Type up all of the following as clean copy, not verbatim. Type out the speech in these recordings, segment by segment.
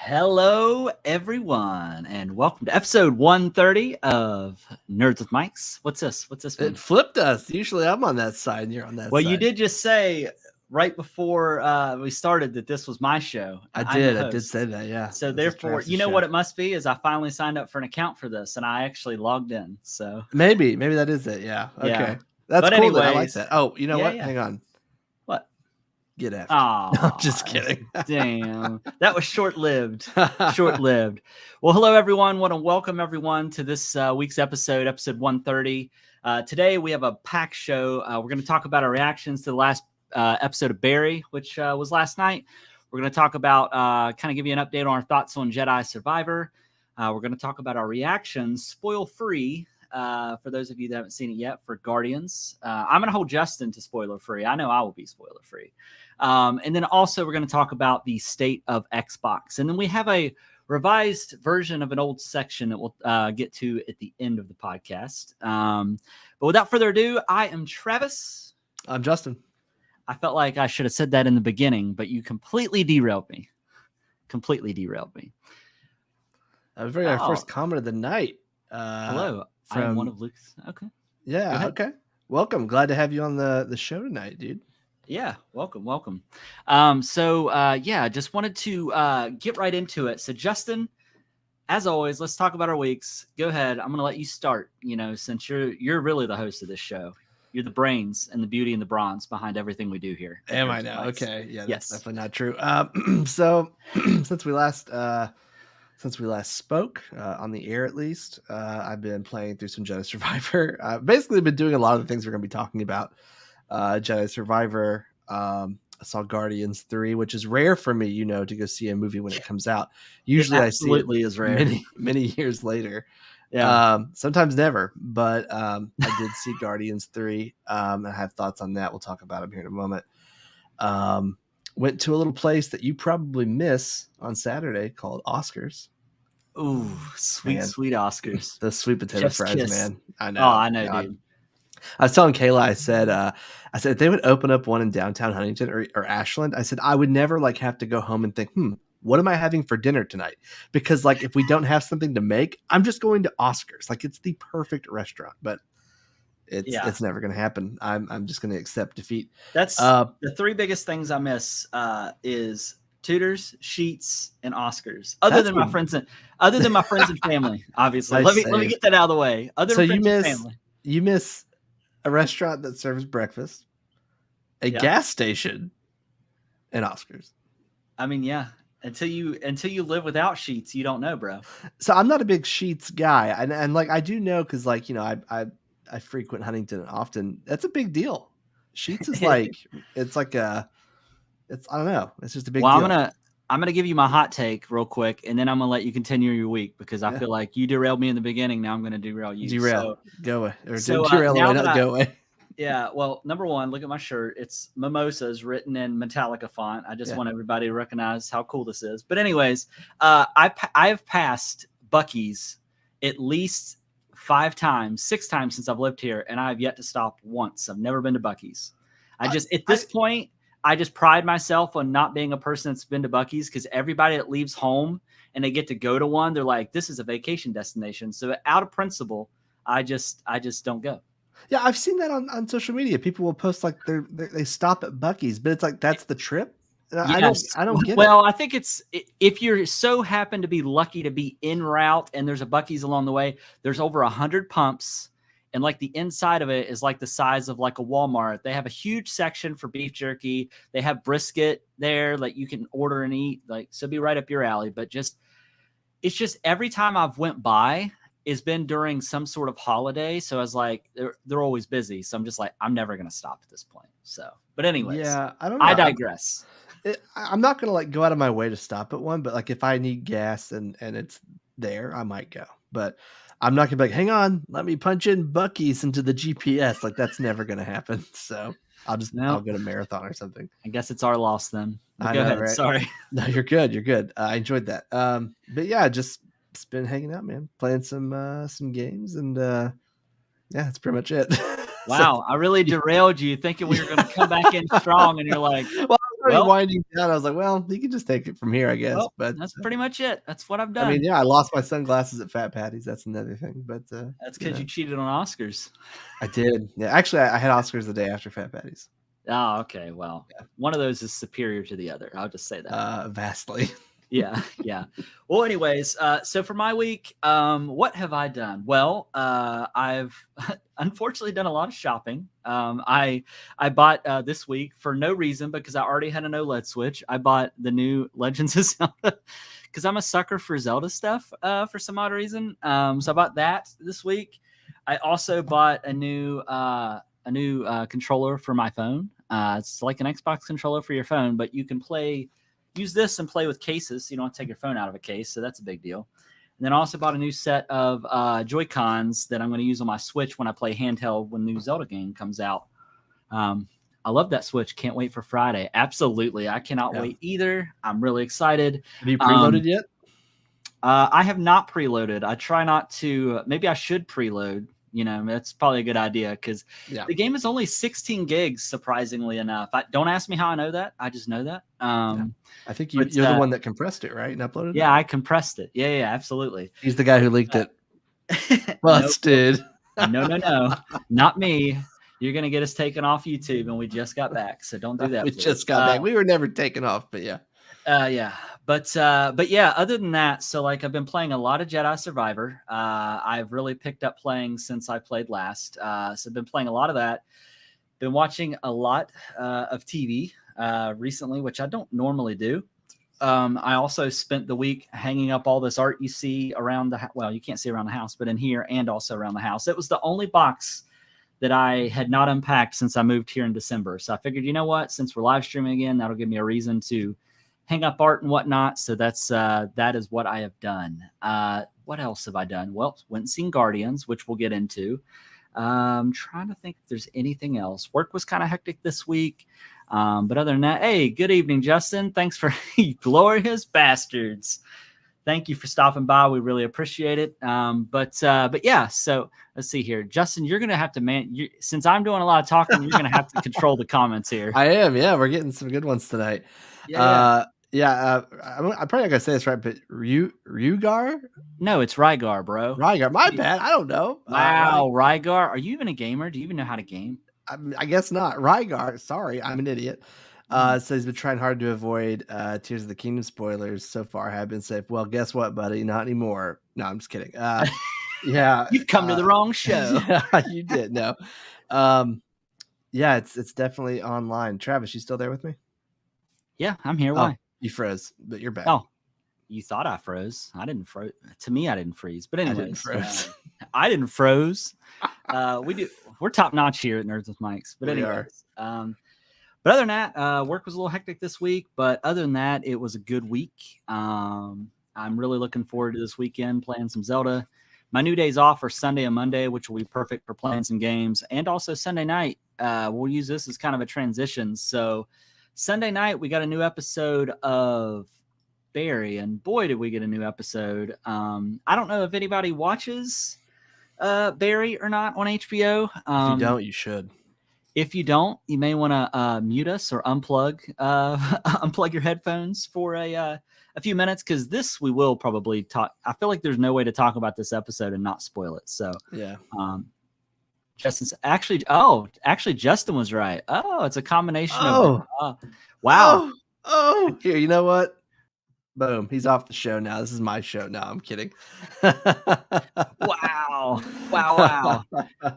Hello, everyone, and welcome to episode 130 of Nerds with Mics. What's this? Man? It flipped us. Usually I'm on that side and you're on that Well, side. you did just say right before we started that this was my show. I did say that, yeah. So therefore, you know what it must be is I finally signed up for an account for this, and I actually logged in. So maybe that is it. Yeah. Okay. Yeah. That's But cool. I like anyways, that. Oh, you know what? yeah. Hang on. What? Get effed. Oh, No, I'm just kidding. Damn. That was short-lived. Short-lived. Well, hello, everyone. Want to welcome everyone to this week's episode 130. Today, we have a packed show. We're going to talk about our reactions to the last episode of Barry, which was last night. We're going to talk about, kind of give you an update on our thoughts on Jedi Survivor. We're going to talk about our reactions, spoil-free, for those of you that haven't seen it yet, for Guardians. I'm going to hold Justin to spoiler-free. I know I will be spoiler-free. And then also we're going to talk about the state of Xbox. And then we have a revised version of an old section that we'll get to at the end of the podcast. But without further ado, I am Travis. I'm Justin. I felt like I should have said that in the beginning, but you completely derailed me. Our first comment of the night. Hello. I am one of Luke's. Okay. Yeah. Okay. Welcome. Glad to have you on the show tonight, dude. Yeah, welcome. Just wanted to get right into it. So, Justin, as always, let's talk about our weeks. Go ahead. I'm going to let you start. Since you're really the host of this show, you're the brains and the beauty and the bronze behind everything we do here. Am I now? Okay, yeah, that's yes, definitely not true. So, since we last spoke on the air, at least, I've been playing through some Jedi Survivor. I've basically been doing a lot of the things we're going to be talking about. Jedi Survivor. I saw Guardians 3, which is rare for me, to go see a movie when it comes out. Usually I see it is rare. many years later. Yeah. Sometimes never, but I did see Guardians 3. I have thoughts on that. We'll talk about them here in a moment. Went to a little place that you probably miss on Saturday called Oscars. Ooh, sweet Oscars. The sweet potato Chef's fries, kiss. man. I know. Oh, I know, dude. I was telling Kayla, I said if they would open up one in downtown Huntington or Ashland, I said I would never have to go home and think, what am I having for dinner tonight? Because if we don't have something to make, I'm just going to Oscars. It's the perfect restaurant, but it's never going to happen. I'm just going to accept defeat. That's the three biggest things I miss is Tutors, Sheets, and Oscars. Other than my friends and family, obviously. Let me get that out of the way. You miss a restaurant that serves breakfast, a gas station, and Oscars. I mean, yeah. Until you live without Sheets, you don't know, bro. So I'm not a big Sheets guy, and I do know because I frequent Huntington often. That's a big deal. Sheets is I don't know. It's just a big deal. I'm gonna give you my hot take real quick, and then I'm gonna let you continue your week because I feel like you derailed me in the beginning. Now I'm gonna derail you. Go away. Go away. Yeah. Well, number one, look at my shirt. It's Mimosas written in Metallica font. I just want everybody to recognize how cool this is. But anyways, I have passed Buc-ee's at least 6 times since I've lived here, and I have yet to stop once. I've never been to Buc-ee's. At this point, I just pride myself on not being a person that's been to Buc-ee's because everybody that leaves home and they get to go to one, they're like, this is a vacation destination. So out of principle, I just don't go. Yeah, I've seen that on social media. People will post they stop at Buc-ee's, but it's that's the trip. Yes. I don't get it. Well, I think it's if you're so happen to be lucky to be en route and there's a Buc-ee's along the way, there's over 100 pumps. And the inside of it is the size of a Walmart. They have a huge section for beef jerky. They have brisket there, you can order and eat. So be right up your alley. But it's just every time I've went by, it's been during some sort of holiday. So I was they're always busy. So I'm just I'm never gonna stop at this point. So, but anyways, yeah, I don't know. I digress. I'm not gonna go out of my way to stop at one, but if I need gas and it's there, I might go. But I'm not gonna be hang on, let me punch in Buc-ee's into the GPS. That's never gonna happen. So I'll go to Marathon or something. I guess it's our loss then. Go ahead. Right? Sorry. No, you're good. I enjoyed that. But yeah, just been hanging out, man, playing some games, and that's pretty much it. Wow, I really derailed you thinking we were going to come back in strong, and you're like, well, already Well, winding down. I was like, well, you can just take it from here, I guess. well, But that's pretty much it. That's what I've I mean, done. yeah, I lost my sunglasses at Fat Patty's. That's another thing. But That's because you cheated on Oscars. I did. Yeah, actually, I had Oscars the day after Fat Patty's. Oh, okay. Well, one of those is superior to the other. I'll just say that. Vastly. Yeah. Well, anyways, so for my week, what have I done? Well, I've unfortunately done a lot of shopping. I bought this week for no reason because I already had an OLED Switch. I bought the new Legends of Zelda because I'm a sucker for Zelda stuff for some odd reason. So I bought that this week. I also bought a new controller for my phone. It's like an Xbox controller for your phone, but you can use this and play with cases, so you don't have to take your phone out of a case. So that's a big deal. And then I also bought a new set of Joy-Cons that I'm going to use on my Switch when I play handheld when the new Zelda game comes out. I love that Switch. Can't wait for Friday. Absolutely. I cannot wait either. I'm really excited. Have you preloaded yet? I have not preloaded. I try not to. Maybe I should preload. That's probably a good idea because the game is only 16 gigs, surprisingly enough. Don't ask me how I know that. I just know that. I think you're the one that compressed it, right? And uploaded it? Yeah, I compressed it. Yeah, absolutely. He's the guy who leaked it. Busted. No. Not me. You're going to get us taken off YouTube, and we just got back. So don't do that. We just got back. We were never taken off, but yeah. Yeah. But yeah, other than that, so like I've been playing a lot of Jedi Survivor. I've really picked up playing since I played last. So I've been playing a lot of that. Been watching a lot of TV recently, which I don't normally do. I also spent the week hanging up all this art you see around well, you can't see around the house, but in here and also around the house. It was the only box that I had not unpacked since I moved here in December. So I figured, you know what, since we're live streaming again, that'll give me a reason to hang up art and whatnot. So that is what I have done. What else have I done? Well, went and seen Guardians, which we'll get into. Trying to think if there's anything else. Work was kind of hectic this week. But other than that, hey, good evening, Justin. Thanks for glorious bastards. Thank you for stopping by. We really appreciate it. But yeah, so let's see here. Justin, you're going to have to, since I'm doing a lot of talking, you're going to have to control the comments here. I am. Yeah, we're getting some good ones tonight. I'm probably not going to say this right, but Rygar? No, it's Rygar, bro. Rygar. My bad. I don't know. Wow, Rygar. Are you even a gamer? Do you even know how to game? I guess not. Rygar. Sorry, I'm an idiot. So he's been trying hard to avoid Tears of the Kingdom spoilers. So far, have been safe. Well, guess what, buddy? Not anymore. No, I'm just kidding. Yeah, you've come to the wrong show. Yeah, you did. No. Yeah, it's definitely online. Travis, you still there with me? Yeah, I'm here. Why? You froze, but you're back. Oh, you thought I froze. I didn't froze. To me, I didn't freeze. But anyways, I didn't froze. We're top notch here at Nerds with Mics. But anyways, but other than that, work was a little hectic this week. But other than that, it was a good week. I'm really looking forward to this weekend playing some Zelda. My new days off are Sunday and Monday, which will be perfect for playing some games. And also Sunday night, we'll use this as kind of a transition. So Sunday night, we got a new episode of Barry, and boy, did we get a new episode. I don't know if anybody watches Barry or not on HBO. If you don't, you should. If you don't, you may want to mute us or unplug your headphones for a few minutes, because this we will probably talk. I feel like there's no way to talk about this episode and not spoil it. So yeah. Justin's actually Justin was right. Oh, it's a combination of wow. Oh, here, you know what? Boom, he's off the show now. This is my show now. I'm kidding. Wow.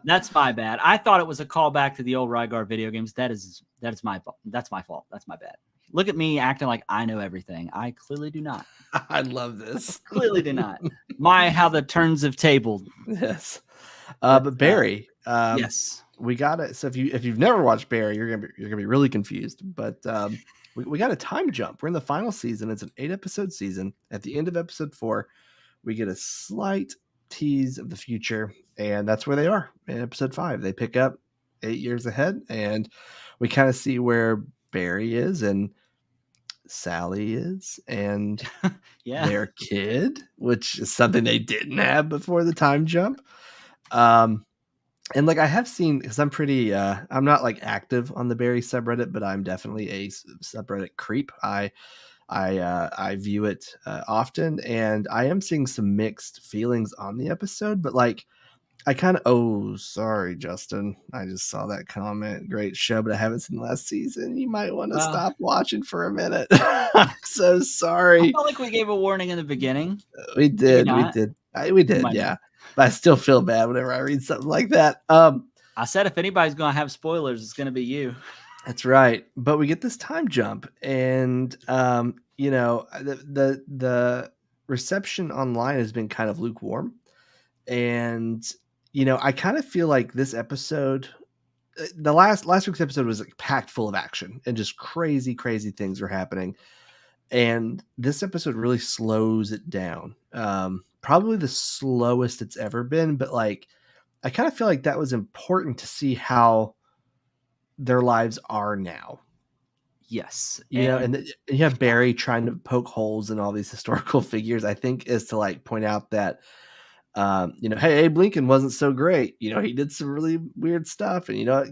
That's my bad. I thought it was a callback to the old Rygar video games. That is my fault. That's my fault. That's my bad. Look at me acting like I know everything. I clearly do not. I love this. Clearly do not. How the turns have tabled. Yes. But Barry, yes, we got it. So if you've never watched Barry, you're gonna be really confused. But we got a time jump. We're in the final season. It's an 8-episode season. At the end of episode 4, we get a slight tease of the future, and that's where they are in episode 5. They pick up 8 years ahead, and we kind of see where Barry is and Sally is, and their kid, which is something they didn't have before the time jump. And like I have seen, because I'm pretty, I'm not like active on the Barry subreddit, but I'm definitely a subreddit creep. I view it often, and I am seeing some mixed feelings on the episode. But like, I kind of, oh, sorry, Justin, I just saw that comment. Great show, but I haven't seen the last season. You might want to Well, stop watching for a minute. I'm so I sorry. felt like we gave a warning in the beginning. We Maybe did, we not. did, We might have. yeah. But I still feel bad whenever I read something like that. I said if anybody's going to have spoilers, it's going to be you. That's right. But we get this time jump, and you know, the reception online has been kind of lukewarm, and you know, I kind of feel like this episode, the last week's episode was like packed full of action and just crazy things were happening, and this episode really slows it down. Probably the slowest it's ever been, but like I kind of feel like that was important to see how their lives are now. Yes. You know, and you have Barry trying to poke holes in all these historical figures, I think, is to like point out that, you know, hey, Abe Lincoln wasn't so great. You know, he did some really weird stuff. And, you know,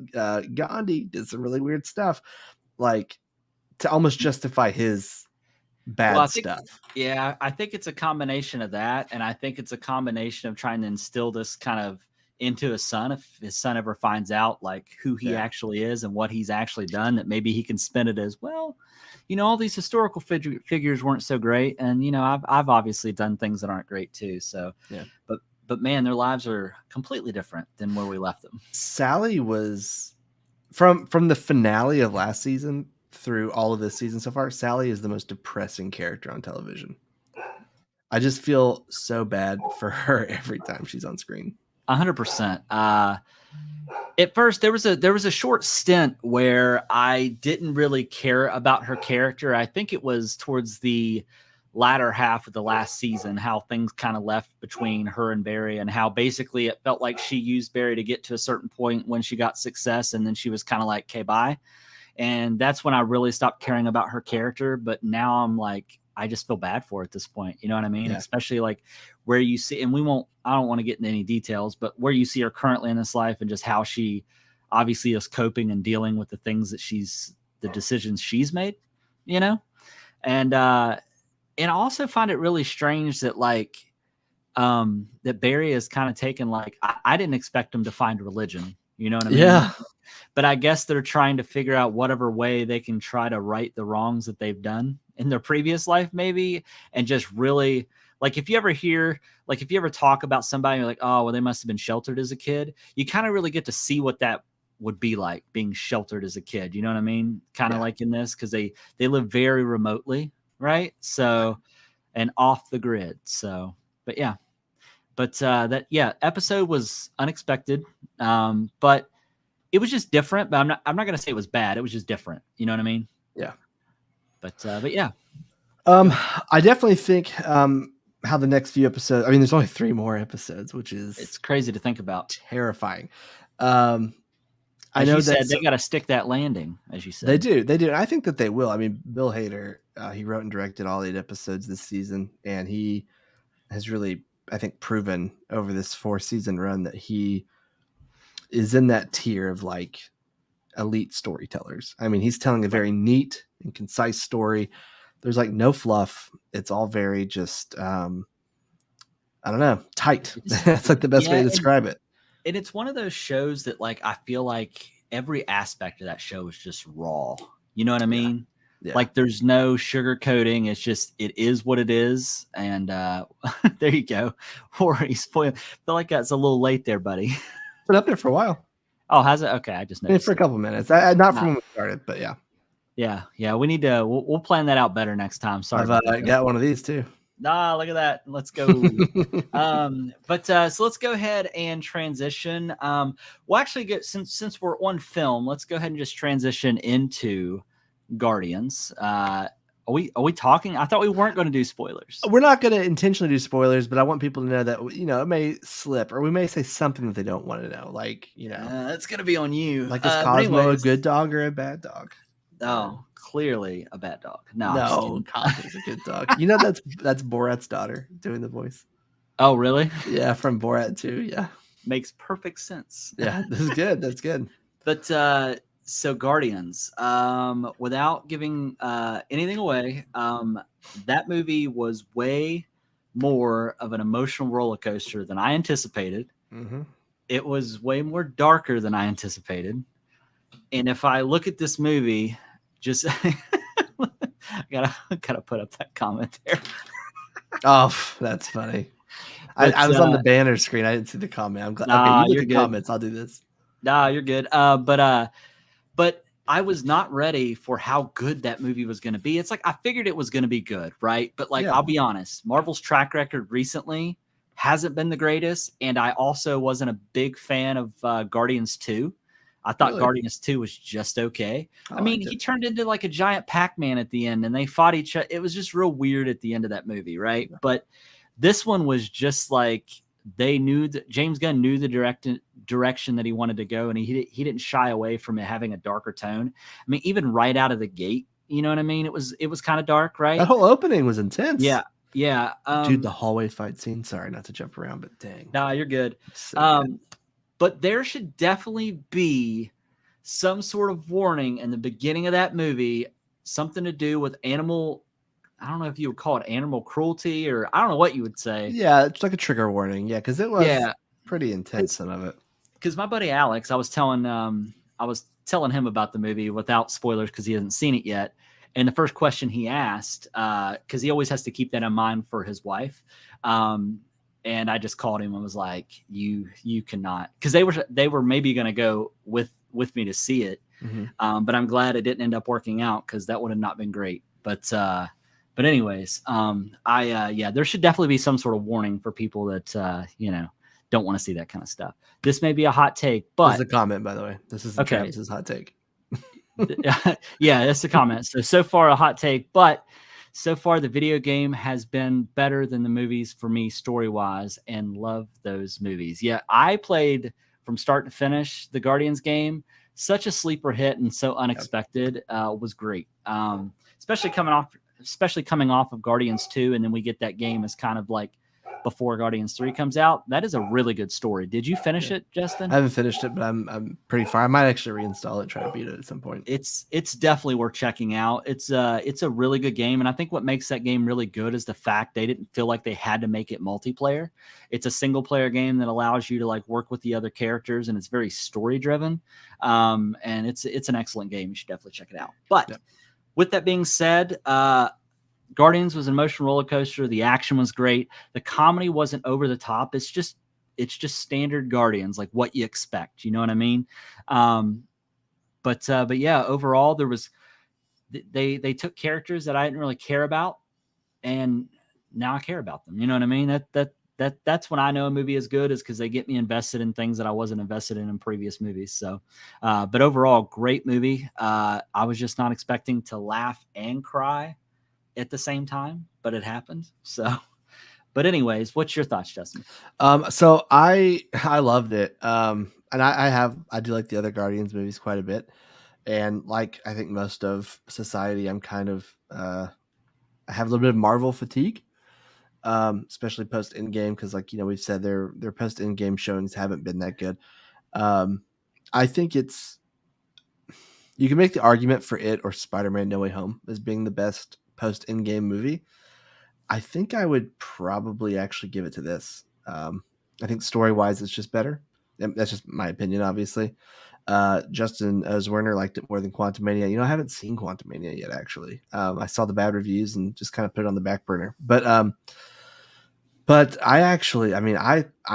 Gandhi did some really weird stuff, like to almost justify his Well, I bad think, stuff. yeah, I think it's a combination of that. And I think it's a combination of trying to instill this kind of into his son. If his son ever finds out like who he Yeah. actually is and what he's actually done, that maybe he can spin it as, well, you know, all these historical figures weren't so great. And, you know, I've obviously done things that aren't great too. So, Yeah. but man, their lives are completely different than where we left them. Sally was from the finale of last season through all of this season so far. Sally is the most depressing character on television. I just feel so bad for her every time she's on screen. 100%. At first, there was a short stint where I didn't really care about her character. I think it was towards the latter half of the last season, how things kind of left between her and Barry, and how basically it felt like she used Barry to get to a certain point when she got success, and then she was kind of like, okay, bye. And that's when I really stopped caring about her character. But now I'm like, I just feel bad for her at this point. You know what I mean? Yeah. Especially like where you see, and I don't want to get into any details, but where you see her currently in this life and just how she obviously is coping and dealing with the things that the decisions she's made, you know? And I also find it really strange that like, that Barry is kind of taken, like, I didn't expect him to find religion. You know what I mean? Yeah. But I guess they're trying to figure out whatever way they can try to right the wrongs that they've done in their previous life, maybe. And just really, like, if you ever talk about somebody, you're like, oh, well, they must have been sheltered as a kid. You kind of really get to see what that would be like, being sheltered as a kid. You know what I mean? Kind of like in this, because they live very remotely, right? So, and off the grid. So, but yeah. But episode was unexpected. But it was just different. But I'm not gonna say it was bad. It was just different. You know what I mean? Yeah. But yeah. I definitely think how the next few episodes, I mean, there's only 3 more episodes, which is It's crazy to think about. terrifying. I know you that said, they got to stick that landing, as you said. they do. And I think that they will. I mean, Bill Hader, he wrote and directed all 8 episodes this season, and he has really, I think, proven over this 4-season run that he is in that tier of like elite storytellers. I mean, he's telling a very neat and concise story. There's like no fluff. It's all very just, I don't know, tight. That's like the best way to describe it. And it's one of those shows that, like, I feel like every aspect of that show is just raw. You know what I mean? Yeah. Like, there's no sugarcoating. It's just, it is what it is. And there you go. Or he's spoiled. I feel like that's a little late there, buddy. Been up there for a while. Oh, has it? Okay, I just noticed. For a couple minutes. Not from when we started, but yeah. Yeah. We need to. We'll plan that out better next time. Sorry. I got one of these too. Nah, look at that. Let's go. So let's go ahead and transition. We'll actually get, since we're on film, let's go ahead and just transition into Guardians. Are we talking? I thought we weren't going to do spoilers. We're not going to intentionally do spoilers, but I want people to know that, you know, it may slip, or we may say something that they don't want to know. Like, you know, it's going to be on you. Like, is Cosmo a good dog or a bad dog? Oh, clearly a bad dog. No, Cosmo's a good dog. You know, that's Borat's daughter doing the voice. Oh, really? Yeah, from Borat 2. Yeah. Makes perfect sense. Yeah, this is good. That's good. But so Guardians, without giving anything away, that movie was way more of an emotional roller coaster than I anticipated. Mm-hmm. It was way more darker than I anticipated. And if I look at this movie, just I gotta put up that comment there. Oh, that's funny. But, I was on the banner screen. I didn't see the comment. I'm glad. Okay, nah, you look you're at good. comments. I'll do this. Nah, you're good. But I was not ready for how good that movie was going to be. It's like I figured it was going to be good, right? But like, Yeah. I'll be honest, Marvel's track record recently hasn't been the greatest, and I also wasn't a big fan of Guardians 2. I thought Really? Guardians 2 was just okay. I mean, liked he it. turned into like a giant Pac-Man at the end, and they fought each other. It was just real weird at the end of that movie, right? But this one was just like they knew that James Gunn knew the direction that he wanted to go, and he didn't shy away from it having a darker tone. I mean, even right out of the gate, you know what I mean? It was kind of dark, right? That whole opening was intense. Yeah. Dude, the hallway fight scene. Sorry, not to jump around, but dang. Nah, you're good. So good. But there should definitely be some sort of warning in the beginning of that movie, something to do with animal. I don't know if you would call it animal cruelty, or I don't know what you would say. Yeah, it's like a trigger warning. Yeah, because it was pretty intense, some of it. Because my buddy Alex, I was telling him about the movie without spoilers because he hasn't seen it yet. And the first question he asked, because he always has to keep that in mind for his wife, and I just called him and was like, "You cannot," because they were maybe going to go with me to see it, but I'm glad it didn't end up working out because that would have not been great. But anyways, there should definitely be some sort of warning for people that don't want to see that kind of stuff. This may be a hot take, but this is a comment, by the way. This is Travis's hot take. Yeah, that's the comment. So far a hot take, but so far the video game has been better than the movies for me story-wise, and love those movies. Yeah, I played from start to finish the Guardians game. Such a sleeper hit and so unexpected. Was great. Especially coming off of Guardians 2, and then we get that game as kind of like before Guardians 3 comes out. That is a really good story. Did you finish it, Justin? I haven't finished it, but I'm pretty far. I might actually reinstall it and try to beat it at some point. It's definitely worth checking out. It's a really good game, and I think what makes that game really good is the fact they didn't feel like they had to make it multiplayer. It's a single player game that allows you to like work with the other characters, and it's very story driven. And it's an excellent game. You should definitely check it out. But with that being said, Guardians was an emotional roller coaster. The action was great. The comedy wasn't over the top. It's just standard Guardians, like what you expect. You know what I mean? But yeah, overall there was they took characters that I didn't really care about, and now I care about them. You know what I mean? That's when I know a movie is good, is because they get me invested in things that I wasn't invested in previous movies. So, but overall, great movie. I was just not expecting to laugh and cry at the same time, but it happened. So, but anyways, what's your thoughts, Justin? So I loved it. And I do like the other Guardians movies quite a bit. And like, I think most of society, I'm kind of, I have a little bit of Marvel fatigue, especially post Endgame. Cause like, we've said their post Endgame showings haven't been that good. I think you can make the argument for it or Spider-Man No Way Home as being the best post Endgame movie. I think I would probably actually give it to this. I think story-wise, it's just better. That's just my opinion, obviously. Justin Oswerner liked it more than Quantumania. I haven't seen Quantumania yet, actually. I saw the bad reviews and just kind of put it on the back burner. But I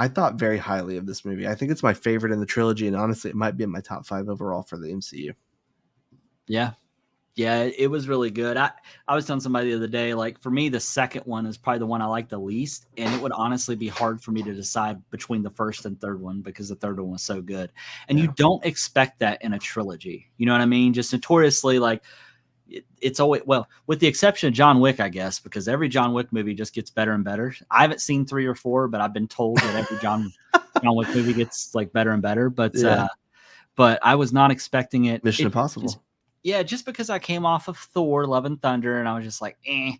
thought very highly of this movie. I think it's my favorite in the trilogy, and honestly, it might be in my top 5 overall for the MCU. Yeah, it was really good. I was telling somebody the other day, like for me, the second one is probably the one I like the least. And it would honestly be hard for me to decide between the first and third one because the third one was so good. And you don't expect that in a trilogy. You know what I mean? Just notoriously, like it's always, well, with the exception of John Wick, I guess, because every John Wick movie just gets better and better. I haven't seen 3 or 4, but I've been told that every John Wick movie gets like better and better. But I was not expecting it. Mission Impossible. Just because I came off of Thor, Love and Thunder, and I was just like, eh.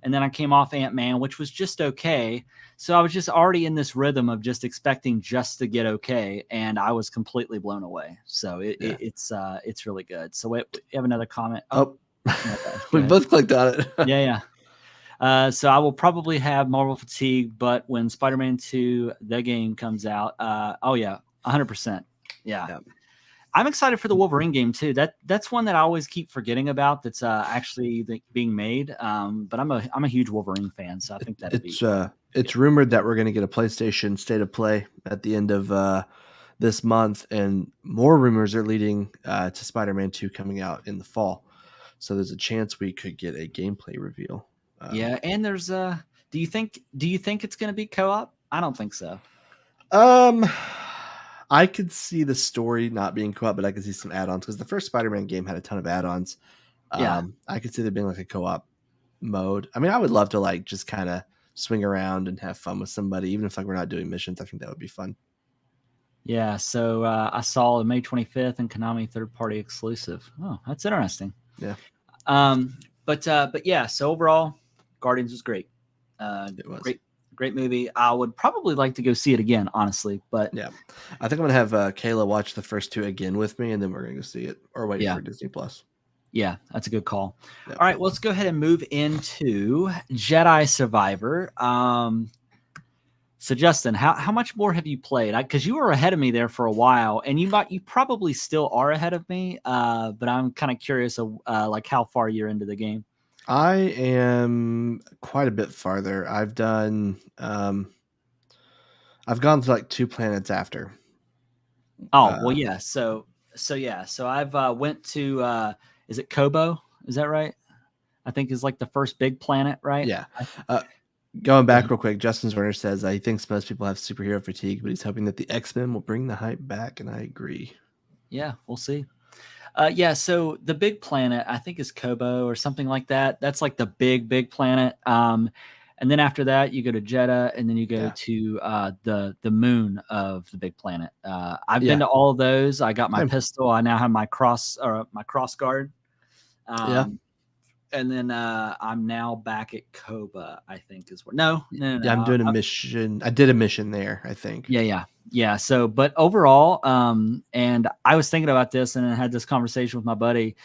and then I came off Ant-Man, which was just okay. So I was just already in this rhythm of just expecting just to get okay, and I was completely blown away. So it's really good. So wait, you have another comment? Oh, okay, we ahead. both clicked on it. Yeah. So I will probably have Marvel fatigue, but when Spider-Man 2, the game, comes out, 100%. Yeah. I'm excited for the Wolverine game too. That's one that I always keep forgetting about. That's actually being made. But I'm a huge Wolverine fan, so I think that'll be. It's rumored that we're going to get a PlayStation State of Play at the end of this month, and more rumors are leading to Spider-Man 2 coming out in the fall. So there's a chance we could get a gameplay reveal. Yeah, and there's do you think it's going to be co-op? I don't think so. I could see the story not being co-op, but I could see some add-ons because the first Spider-Man game had a ton of add-ons. Yeah. I could see there being like a co-op mode. I mean, I would love to like just kind of swing around and have fun with somebody, even if like we're not doing missions. I think that would be fun. Yeah. So I saw May 25th and Konami third-party exclusive. Oh, that's interesting. Yeah. But yeah. So overall, Guardians was great. It was great movie. I would probably like to go see it again, honestly. But yeah, I think I'm gonna have Kayla watch the first two again with me, and then we're gonna go see it or wait for Disney Plus. Yeah, that's a good call. Yeah. All right, well, let's go ahead and move into Jedi Survivor. So Justin, how much more have you played? Because you were ahead of me there for a while, and you probably still are ahead of me. But I'm kind of curious of like how far you're into the game. I am quite a bit farther. I've done. I've gone to like 2 planets after. Oh well, yeah. So I've went to. Is it Kobo? Is that right? I think is like the first big planet, right? Yeah. Going back real quick, Justin Werner says he thinks most people have superhero fatigue, but he's hoping that the X-Men will bring the hype back, and I agree. Yeah, we'll see. So the big planet, I think, is Kobo or something like that. That's like the big planet. And then after that, you go to Jeddah, and then you go to the moon of the big planet. I've been to all of those. I got my pistol. I now have my cross guard. And then I'm now back at Koba, I think is what. No. Yeah, I'm doing a mission. I did a mission there, I think. Yeah. So, but overall, and I was thinking about this, and I had this conversation with my buddy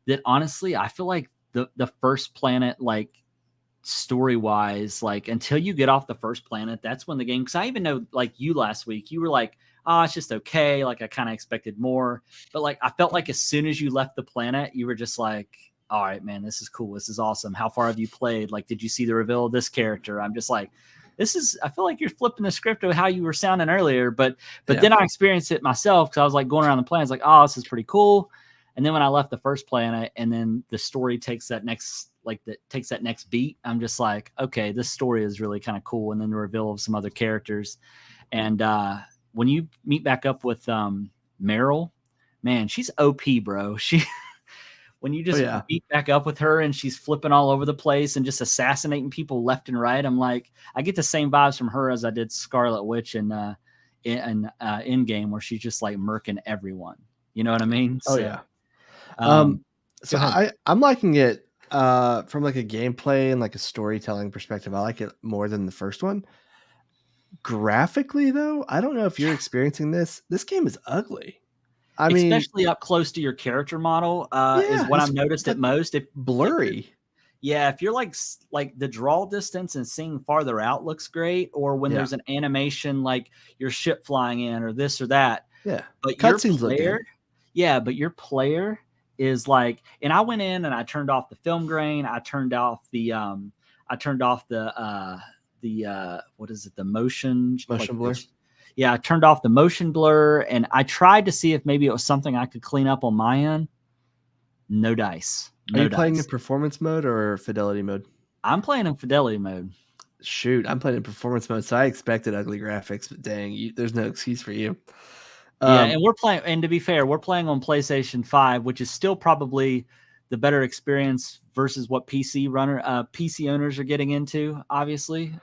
that honestly, I feel like the first planet, like story wise, like until you get off the first planet, that's when the game. Because I even know, like you last week, you were like, "Oh, it's just okay." Like I kind of expected more, but like I felt like as soon as you left the planet, you were just like, all right, man, this is cool. This is awesome. How far have you played? Like, did you see the reveal of this character? I'm just like, I feel like you're flipping the script of how you were sounding earlier, but then I experienced it myself because I was like going around the planet. I was like, oh, this is pretty cool. And then when I left the first planet and then the story takes that next beat, I'm just like, okay, this story is really kind of cool. And then the reveal of some other characters. And when you meet back up with Meryl, man, she's OP, bro. When you just beat back up with her and she's flipping all over the place and just assassinating people left and right, I'm like, I get the same vibes from her as I did Scarlet Witch in Endgame, where she's just like murking everyone. You know what I mean? I'm liking it from like a gameplay and like a storytelling perspective. I like it more than the first one. Graphically, though, I don't know if you're experiencing this. This game is ugly. I mean, especially up close to your character model is what I've noticed at most. If blurry. If you're like the draw distance and seeing farther out looks great, or when there's an animation like your ship flying in or this or that. Yeah. But your player is like, and I went in and I turned off the film grain. I turned off the what is it? The motion blur. I turned off the motion blur, and I tried to see if maybe it was something I could clean up on my end. No dice. Are you playing in performance mode or fidelity mode? I'm playing in fidelity mode. Shoot, I'm playing in performance mode, so I expected ugly graphics, but dang, there's no excuse for you. And we're playing, and to be fair, we're playing on PlayStation 5, which is still probably the better experience versus what PC owners are getting into, obviously.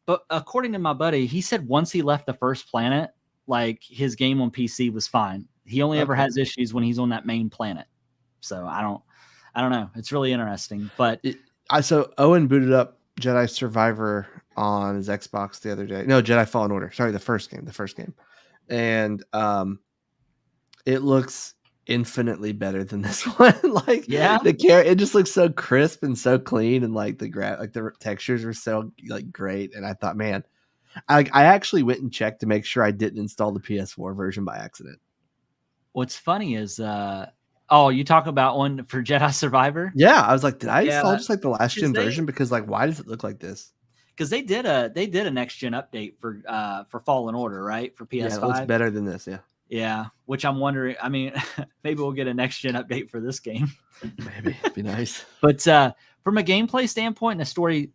But according to my buddy, he said once he left the first planet, like his game on PC was fine. He only ever has issues when he's on that main planet. So I I don't know. It's really interesting. But So Owen booted up Jedi Survivor on his Xbox the other day. No, Jedi Fallen Order. Sorry, the first game. And it looks infinitely better than this one. Like yeah, it just looks so crisp and so clean, and like the textures were so like great. And I thought, man, I actually went and checked to make sure I didn't install the PS4 version by accident. what's funny is you talk about one for Jedi Survivor? Yeah, I was like, did I install Yeah, just like the last gen version? Because like, why does it look like this? because they did a next gen update for Fallen Order, right? For PS5. Yeah, it looks better than this. Yeah. Yeah, which I'm wondering. I mean, maybe we'll get a next gen update for this game. Maybe it'd be nice. But from a gameplay standpoint and a story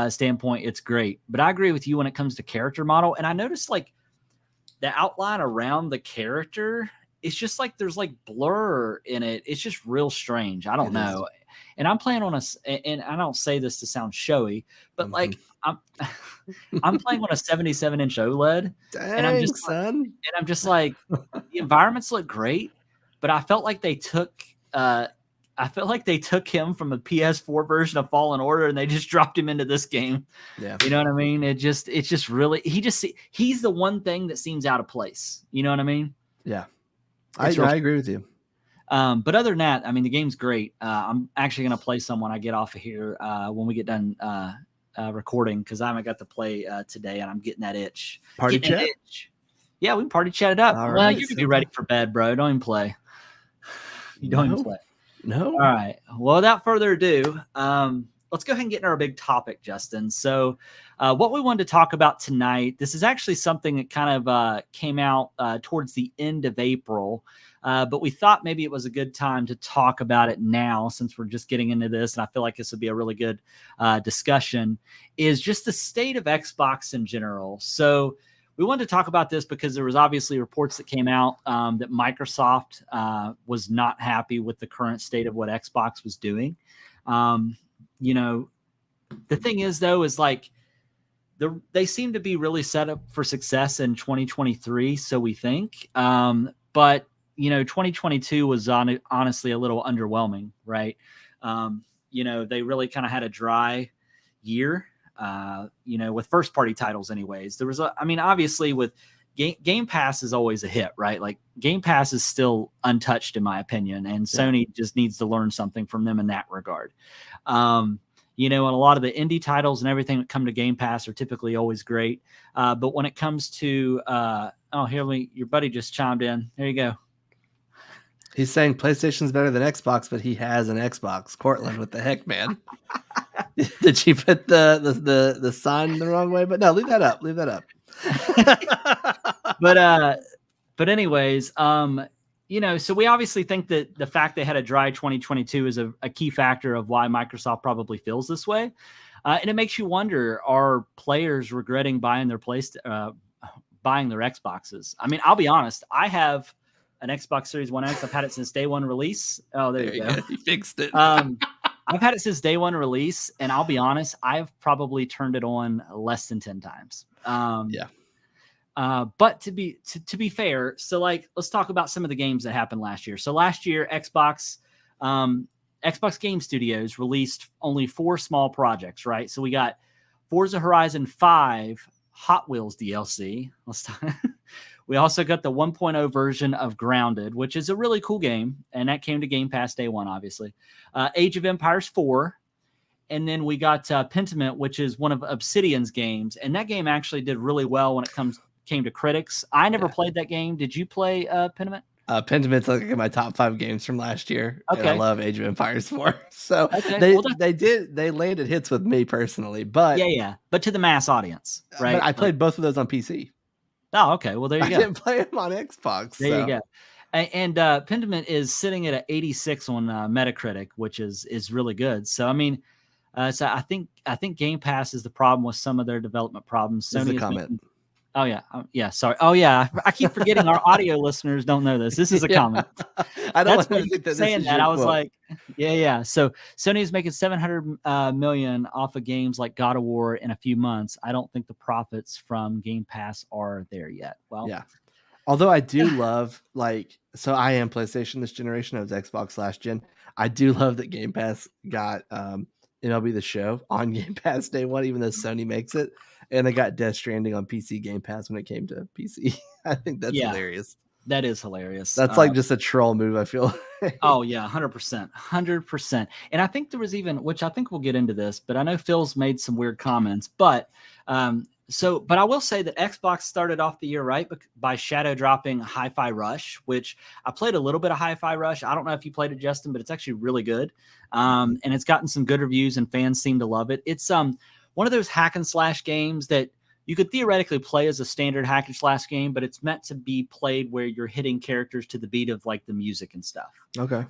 standpoint, it's great. But I agree with you when it comes to character model. And I noticed like the outline around the character, it's just like there's like blur in it. It's just real strange. I don't know. And I'm playing on and I don't say this to sound showy, but like I'm playing on a 77-inch OLED. Dang, and I'm just son. and I'm just like, the environments look great, but I felt like they took him from the PS4 version of Fallen Order and they just dropped him into this game. Yeah. You know what I mean? It's just really, he's the one thing that seems out of place. You know what I mean? Yeah. I agree with you. But other than that, I mean, the game's great. I'm actually going to play some when I get off of here when we get done recording, because I haven't got to play today and I'm getting that itch. Party chat? Yeah, we can party chat it up. All well, right, you can be ready for bed, bro. Don't even play. You don't even play. No. All right. Well, without further ado, let's go ahead and get into our big topic, Justin. So what we wanted to talk about tonight, this is actually something that kind of came out towards the end of April, but we thought maybe it was a good time to talk about it now since we're just getting into this, and I feel like this would be a really good discussion, is just the state of Xbox in general. So we wanted to talk about this because there was obviously reports that came out that Microsoft was not happy with the current state of what Xbox was doing. You know, the thing is, though, is like they seem to be really set up for success in 2023, so we think. But, you know, 2022 was honestly a little underwhelming, right? You know, they really kind of had a dry year. You know, with first party titles anyways. There was obviously with Game Pass is always a hit, right? Like Game Pass is still untouched in my opinion, and Sony just needs to learn something from them in that regard. You know, and a lot of the indie titles and everything that come to Game Pass are typically always great. But when it comes to your buddy just chimed in. There you go. He's saying PlayStation's better than Xbox, but he has an Xbox. Cortland, what the heck, man? Did you put the sign the wrong way? But no, leave that up. But anyways, you know, so we obviously think that the fact they had a dry 2022 is a key factor of why Microsoft probably feels this way. And it makes you wonder, are players regretting buying their Xboxes? I mean, I'll be honest, I have an Xbox Series 1X. I've had it since day one release. Oh, there you go. You fixed it. I've had it since day one release, and I'll be honest, I've probably turned it on less than 10 times. But to be fair, so like, let's talk about some of the games that happened last year. So last year, Xbox Game Studios released only 4 small projects, right? So we got Forza Horizon 5 Hot Wheels DLC. Let's talk. We also got the 1.0 version of Grounded, which is a really cool game, and that came to Game Pass day one, obviously. Age of Empires 4, and then we got Pentiment, which is one of Obsidian's games, and that game actually did really well when it came to critics. I never played that game. Did you play Pentiment? Pentiment's like in my top 5 games from last year. Okay, and I love Age of Empires 4. So okay. they landed hits with me personally, but but to the mass audience, right? But I played both of those on PC. Oh, okay. Well, there you go. I didn't play them on Xbox. There you go. And Pentiment is sitting at an 86 on Metacritic, which is really good. So I mean, so I think Game Pass is the problem with some of their development problems. Sony is comment. Sorry. Oh yeah, I keep forgetting our audio listeners don't know this. This is a comment. I don't want to think that saying that. I was like, yeah. So Sony is making $700 million off of games like God of War in a few months. I don't think the profits from Game Pass are there yet. Well, Although I do love, like, so I am PlayStation this generation. I was Xbox last gen. I do love that Game Pass got MLB The Show on Game Pass day one, even though Sony makes it, and they got Death Stranding on PC Game Pass when it came to PC. I think that's Yeah, hilarious. that is hilarious. That's like just a troll move, I feel. Oh yeah, 100%, 100%. And I think there was even, which I think we'll get into this, but I know Phil's made some weird comments. But but I will say that Xbox started off the year right by shadow dropping Hi-Fi Rush, which I played a little bit of Hi-Fi Rush. I don't know if you played it, Justin, but it's actually really good. And it's gotten some good reviews, and fans seem to love it. It's one of those hack and slash games that you could theoretically play as a standard hack and slash game, but it's meant to be played where you're hitting characters to the beat of like the music and stuff. Okay.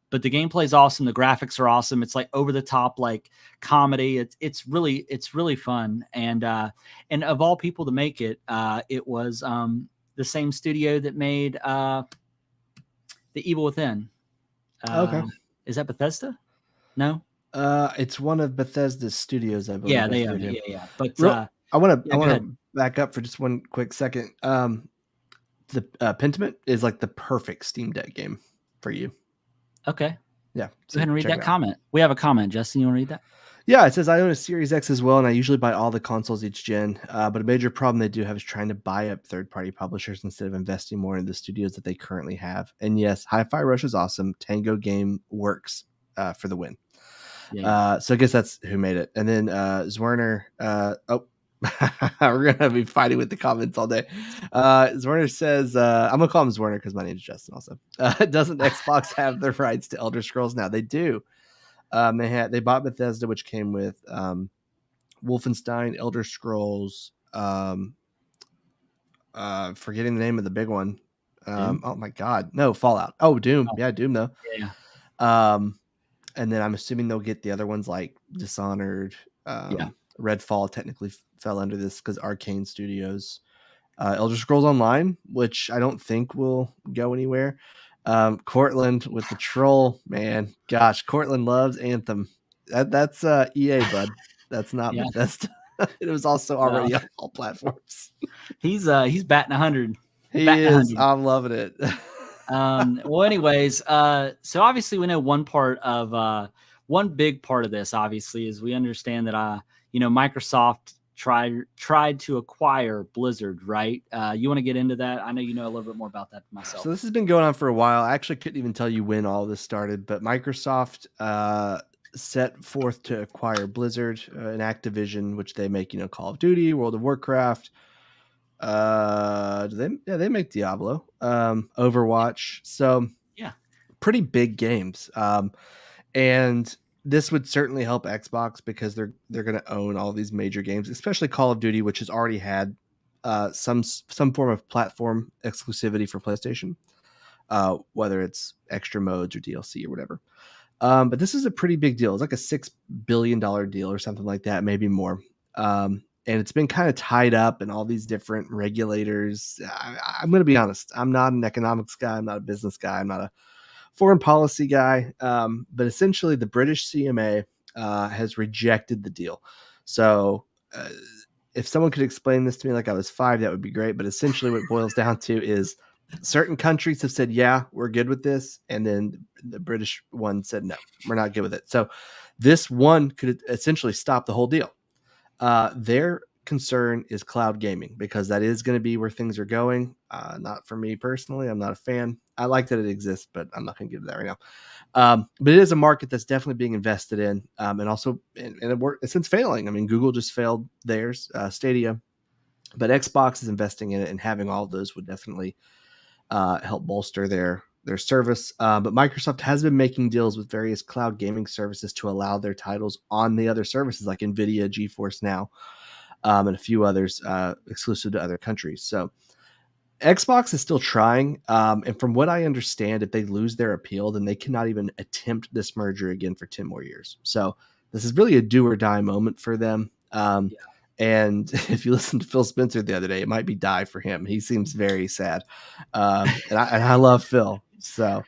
But the gameplay is awesome. The graphics are awesome. It's like over the top, like comedy. It's really fun. And of all people to make it, it was the same studio that made The Evil Within. Okay. Is that Bethesda? No. It's one of Bethesda's studios, I believe. Yeah, they own it. Yeah. But I want to back up for just one quick second. The Pentiment is like the perfect Steam Deck game for you. Okay. Yeah. Go ahead and read that comment. We have a comment. Justin, you want to read that? Yeah, it says, I own a Series X as well, and I usually buy all the consoles each gen. But a major problem they do have is trying to buy up third-party publishers instead of investing more in the studios that they currently have. And yes, Hi-Fi Rush is awesome. Tango Game works for the win. Yeah. So I guess that's who made it. And then Zwerner, we're going to be fighting with the comments all day. Zwerner says, I'm going to call him Zwerner because my name is Justin also. Doesn't Xbox have the rights to Elder Scrolls now? They do. They bought Bethesda, which came with Wolfenstein, Elder Scrolls, forgetting the name of the big one. Oh my God. No, Fallout. Oh, Doom. Yeah, Doom though. Yeah. And then I'm assuming they'll get the other ones like Dishonored. Redfall technically fell under this because Arcane Studios. Elder Scrolls Online, which I don't think will go anywhere. Cortland with the troll, man. Gosh, Cortland loves Anthem. That's EA, bud. That's not Bethesda. It was also already on all platforms. He's batting 100. He is. 100. I'm loving it. Well, anyways, so obviously we know one big part of this, obviously, is we understand that Microsoft tried to acquire Blizzard, right? You want to get into that? I know you know a little bit more about that than myself. So this has been going on for a while. I actually couldn't even tell you when all this started, but Microsoft set forth to acquire Blizzard and Activision, which they make, Call of Duty, World of Warcraft. They make Diablo, Overwatch. So pretty big games. And this would certainly help Xbox because they're going to own all these major games, especially Call of Duty, which has already had some form of platform exclusivity for PlayStation, whether it's extra modes or DLC or whatever. But this is a pretty big deal. It's like a $6 billion deal or something like that, maybe more. And it's been kind of tied up in all these different regulators. I'm going to be honest. I'm not an economics guy. I'm not a business guy. I'm not a foreign policy guy. But essentially the British CMA has rejected the deal. So if someone could explain this to me like I was 5, that would be great. But essentially what it boils down to is certain countries have said, yeah, we're good with this. And then the British one said, no, we're not good with it. So this one could essentially stop the whole deal. Their concern is cloud gaming because that is going to be where things are going. Not for me personally. I'm not a fan. I like that it exists, but I'm not going to get to that right now. But it is a market that's definitely being invested in. And also, and it worked since failing. I mean, Google just failed theirs, Stadia, but Xbox is investing in it, and having all of those would definitely help bolster their service. But Microsoft has been making deals with various cloud gaming services to allow their titles on the other services like NVIDIA, GeForce Now, and a few others exclusive to other countries. So Xbox is still trying. And from what I understand, if they lose their appeal, then they cannot even attempt this merger again for 10 more years. So this is really a do or die moment for them. And if you listen to Phil Spencer the other day, it might be die for him. He seems very sad. And I love Phil. So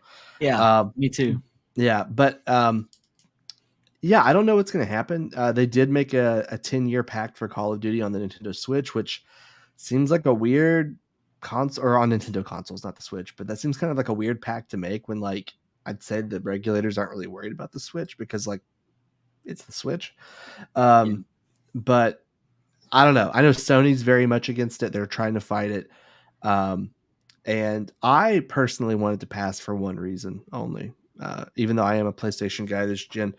me too. Yeah. But I don't know what's going to happen. They did make a 10-year pact for Call of Duty on the Nintendo Switch, which seems like a weird console or on Nintendo consoles, not the Switch. But that seems kind of like a weird pack to make when like I'd say the regulators aren't really worried about the Switch because like it's the Switch. But I don't know. I know Sony's very much against it. They're trying to fight it. And I personally wanted to pass for one reason only. Even though I am a PlayStation guy this gen,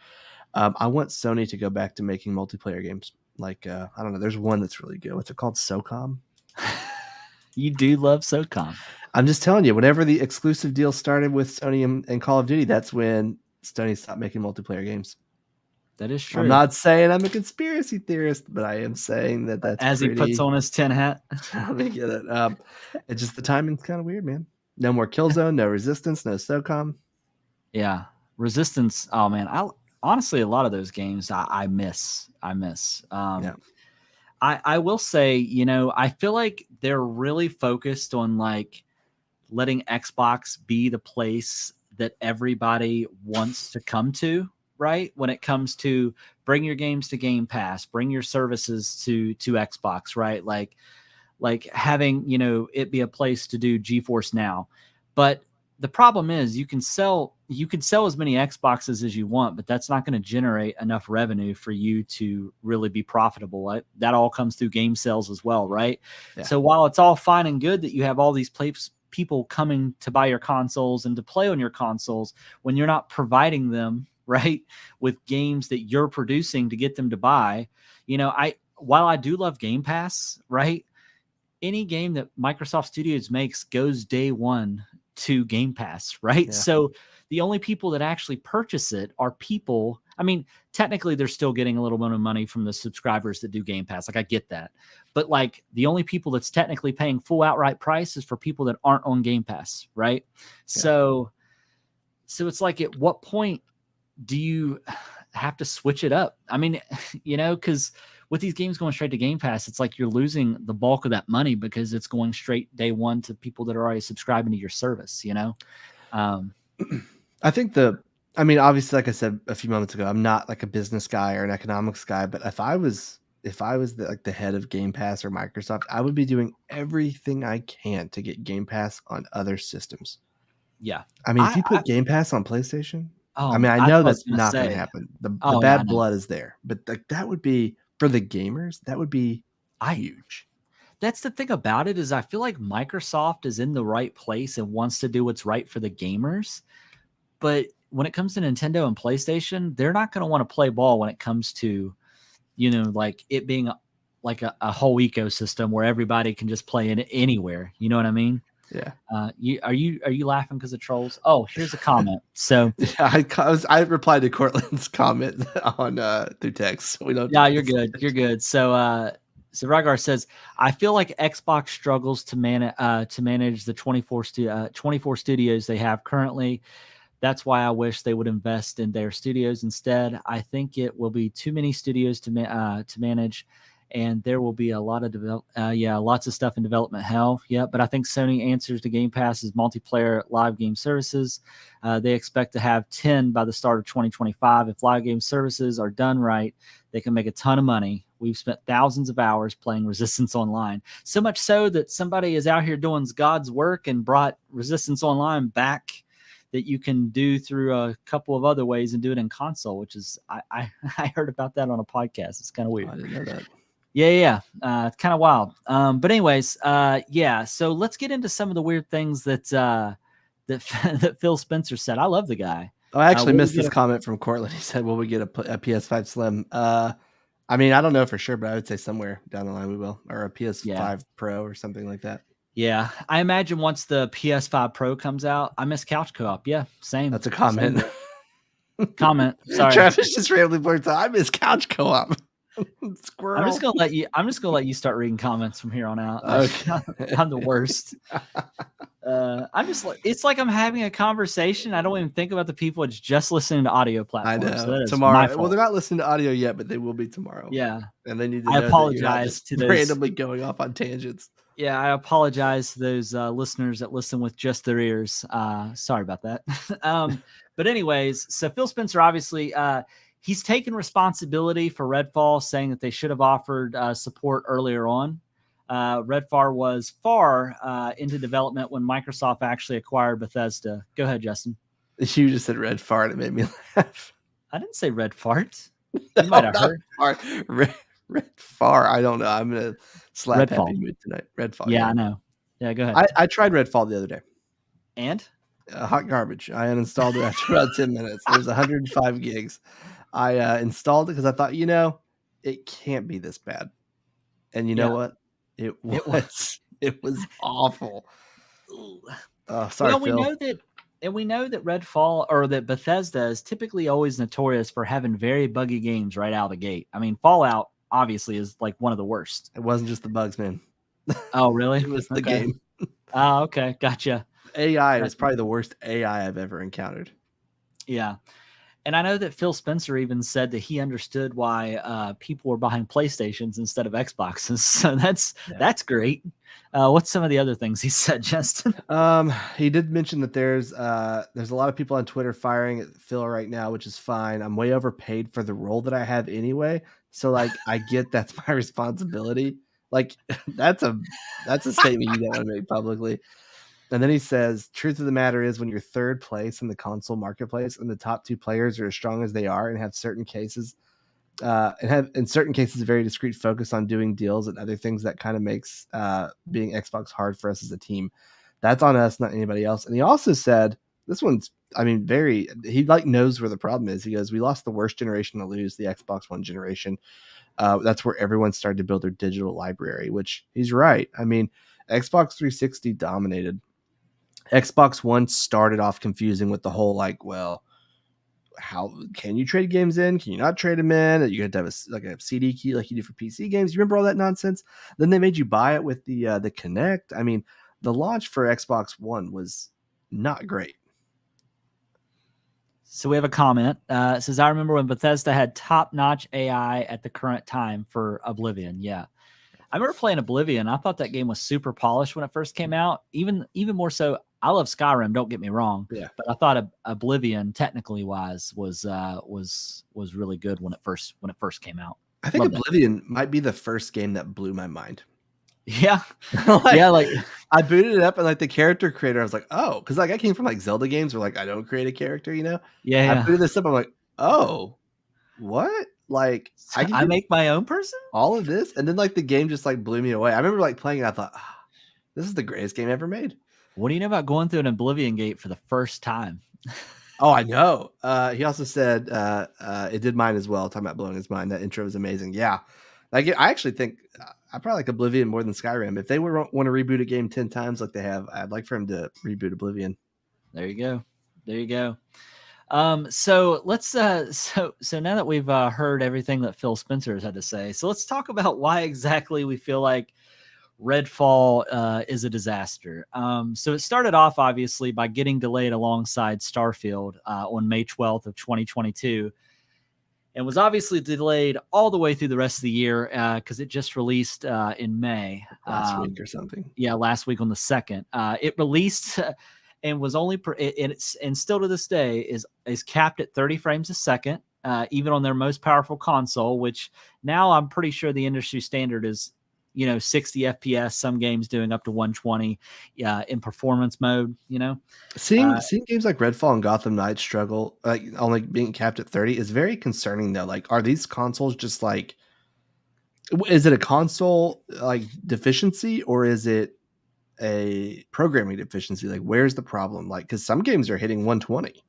I want Sony to go back to making multiplayer games. Like, I don't know. There's one that's really good. What's it called? SOCOM? You do love SOCOM. I'm just telling you, whenever the exclusive deal started with Sony and Call of Duty, that's when Sony stopped making multiplayer games. That is true. I'm not saying I'm a conspiracy theorist, but I am saying that that's as pretty... he puts on his tin hat. Let me get it. It's just the timing's kind of weird, man. No more Killzone, no Resistance, no SOCOM. Yeah, Resistance. Oh man, honestly, a lot of those games I miss. Yeah. I will say, you know, I feel like they're really focused on like letting Xbox be the place that everybody wants to come to, right? When it comes to bring your games to Game Pass, bring your services to Xbox, right? Like having, you know, it be a place to do GeForce Now. But the problem is you can sell as many Xboxes as you want, but that's not going to generate enough revenue for you to really be profitable. That all comes through game sales as well, right? Yeah. So while it's all fine and good that you have all these people coming to buy your consoles and to play on your consoles, when you're not providing them, right, with games that you're producing to get them to buy, you know, while I do love Game Pass, right, any game that Microsoft Studios makes goes day one to Game Pass, right? Yeah. So the only people that actually purchase it are people. I mean, technically they're still getting a little bit of money from the subscribers that do Game Pass. Like I get that. But like the only people that's technically paying full outright price is for people that aren't on Game Pass, right? Yeah. So it's like, at what point do you have to switch it up? I mean, you know, because with these games going straight to Game Pass, it's like you're losing the bulk of that money because it's going straight day one to people that are already subscribing to your service, you know? I think obviously, like I said a few moments ago, I'm not like a business guy or an economics guy, but if I was the head of Game Pass or Microsoft, I would be doing everything I can to get Game Pass on other systems. Yeah. I mean, if you put Game Pass on PlayStation, I know that's not going to happen. The bad blood is there, but like that would be, for the gamers, that would be huge. That's the thing about it, is I feel like Microsoft is in the right place and wants to do what's right for the gamers. But when it comes to Nintendo and PlayStation, they're not going to want to play ball when it comes to, you know, like it being like a whole ecosystem where everybody can just play in anywhere. You know what I mean? Yeah. Are you laughing because of trolls? Oh, here's a comment. So yeah, I replied to Cortland's comment on through text. So we don't. Yeah, you're good. You're good. So Rygar says, I feel like Xbox struggles to manage the 24 studios they have currently. That's why I wish they would invest in their studios instead. I think it will be too many studios to manage, and there will be a lot of lots of stuff in development hell. Yeah, but I think Sony answers to Game Pass's multiplayer live game services. They expect to have 10 by the start of 2025. If live game services are done right, they can make a ton of money. We've spent thousands of hours playing Resistance Online, so much so that somebody is out here doing God's work and brought Resistance Online back, that you can do through a couple of other ways and do it in console, which is, I heard about that on a podcast. It's kind of weird. I didn't know that. Yeah. It's kind of wild. But anyways, yeah. So let's get into some of the weird things that that Phil Spencer said. I love the guy. Oh, I actually missed this comment from Cortland. He said, will we get a PS5 Slim? I mean, I don't know for sure, but I would say somewhere down the line we will, or a PS5 Pro or something like that. Yeah, I imagine once the PS5 Pro comes out, I miss couch co-op. Yeah, same. That's a comment. Comment. Sorry, Travis just randomly blurts out, I miss couch co-op. Squirrel. I'm just gonna let you start reading comments from here on out. Okay. I'm the worst. I'm just like, it's like I'm having a conversation. I don't even think about the people. It's just listening to audio platforms. I know. So tomorrow. Well, they're not listening to audio yet, but they will be tomorrow. Yeah. And they need to. I apologize to those randomly going off on tangents. Yeah, I apologize to those listeners that listen with just their ears. Sorry about that. But anyways, so Phil Spencer, obviously, he's taken responsibility for Redfall, saying that they should have offered support earlier on. Redfall was far into development when Microsoft actually acquired Bethesda. Go ahead, Justin. You just said red fart. It made me laugh. I didn't say red fart. You might have heard. Red fart. I don't know. I'm going to slap Redfall. Happy Mood tonight. Redfall. Yeah, I know. Yeah, go ahead. I tried Redfall the other day. And? Hot garbage. I uninstalled it after about 10 minutes. It was 105 gigs. I installed it because I thought, it can't be this bad. And you know what? It was awful. Oh, sorry, well, Phil. we know that Redfall or that Bethesda is typically always notorious for having very buggy games right out of the gate. I mean, Fallout obviously is like one of the worst. It wasn't just the bugs, man. Oh, really? It was the game. Oh, okay. Gotcha. AI was probably the worst AI I've ever encountered. Yeah. And I know that Phil Spencer even said that he understood why people were buying PlayStations instead of Xboxes. So that's great. What's some of the other things he said, Justin? He did mention that there's a lot of people on Twitter firing at Phil right now, which is fine. I'm way overpaid for the role that I have anyway. So like I get that's my responsibility. Like that's a statement you don't want to make publicly. And then he says, truth of the matter is when you're third place in the console marketplace and the top two players are as strong as they are and have certain cases a very discreet focus on doing deals and other things that kind of makes being Xbox hard for us as a team. That's on us, not anybody else. And he also said, this one's, he like knows where the problem is. He goes, we lost the worst generation to lose, the Xbox One generation. That's where everyone started to build their digital library, which he's right. I mean, Xbox 360 dominated. Xbox One started off confusing with the whole like, well, how can you trade games in? Can you not trade them in? You have to have a CD key like you do for PC games. You remember all that nonsense? Then they made you buy it with the Kinect. I mean, the launch for Xbox One was not great. So we have a comment. It says, I remember when Bethesda had top-notch AI at the current time for Oblivion. Yeah. I remember playing Oblivion. I thought that game was super polished when it first came out. Even more so, I love Skyrim. Don't get me wrong. Yeah. But I thought Oblivion, technically wise, was really good when it first came out. I think Oblivion might be the first game that blew my mind. Yeah. Like I booted it up and like the character creator, I was like, oh, because like I came from like Zelda games where like I don't create a character, Yeah. I booted this up. I'm like, oh, what? Like I make my own person? All of this? And then like the game just like blew me away. I remember like playing it, I thought, this is the greatest game ever made. What do you know about going through an Oblivion gate for the first time? Oh, I know. He also said it did mine as well, talking about blowing his mind. That intro was amazing. Yeah. Like I actually think I probably like Oblivion more than Skyrim. If they want to reboot a game 10 times like they have, I'd like for him to reboot Oblivion. There you go. So let's so now that we've heard everything that Phil Spencer has had to say, so let's talk about why exactly we feel like Redfall is a disaster. So it started off obviously by getting delayed alongside Starfield on May 12th of 2022. And was obviously delayed all the way through the rest of the year because it just released in May. Last week or something. Yeah, last week on the 2nd. It released and was only and still to this day is capped at 30 frames a second, even on their most powerful console, which now I'm pretty sure the industry standard is 60 FPS, some games doing up to 120 in performance mode, Seeing games like Redfall and Gotham Knights struggle, like only being capped at 30 is very concerning though. Like, are these consoles just like, is it a console like deficiency or is it a programming deficiency? Like, where's the problem? Like, because some games are hitting 120.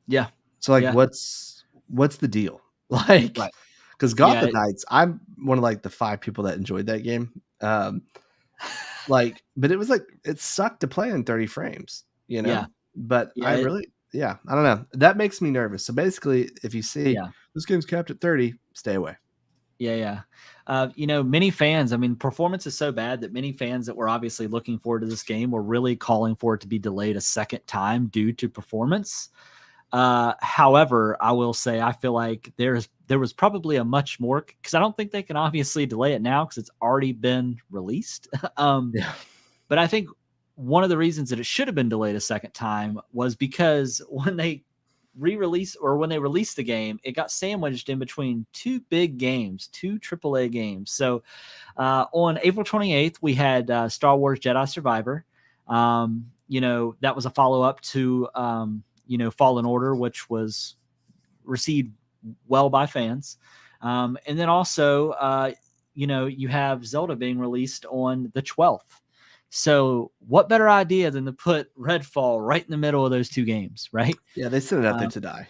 Yeah. So like, what's the deal? Like, right. Because Gotham Knights, I'm one of like the 5 people that enjoyed that game. But it was like it sucked to play in 30 frames, Yeah. But I don't know. That makes me nervous. So basically, if you see this game's capped at 30, stay away. Yeah. Many fans, I mean, performance is so bad that many fans that were obviously looking forward to this game were really calling for it to be delayed a second time due to performance. However, I will say I feel like there was probably a much more, because I don't think they can obviously delay it now because it's already been released. But I think one of the reasons that it should have been delayed a second time was because when they re-release, or when they released the game, it got sandwiched in between two big games, two AAA games. So on April 28th, we had Star Wars Jedi Survivor. That was a follow-up to Fallen Order, which was received well by fans. And then also, you have Zelda being released on the 12th. So what better idea than to put Redfall right in the middle of those two games, right? Yeah, they sent it out there to die.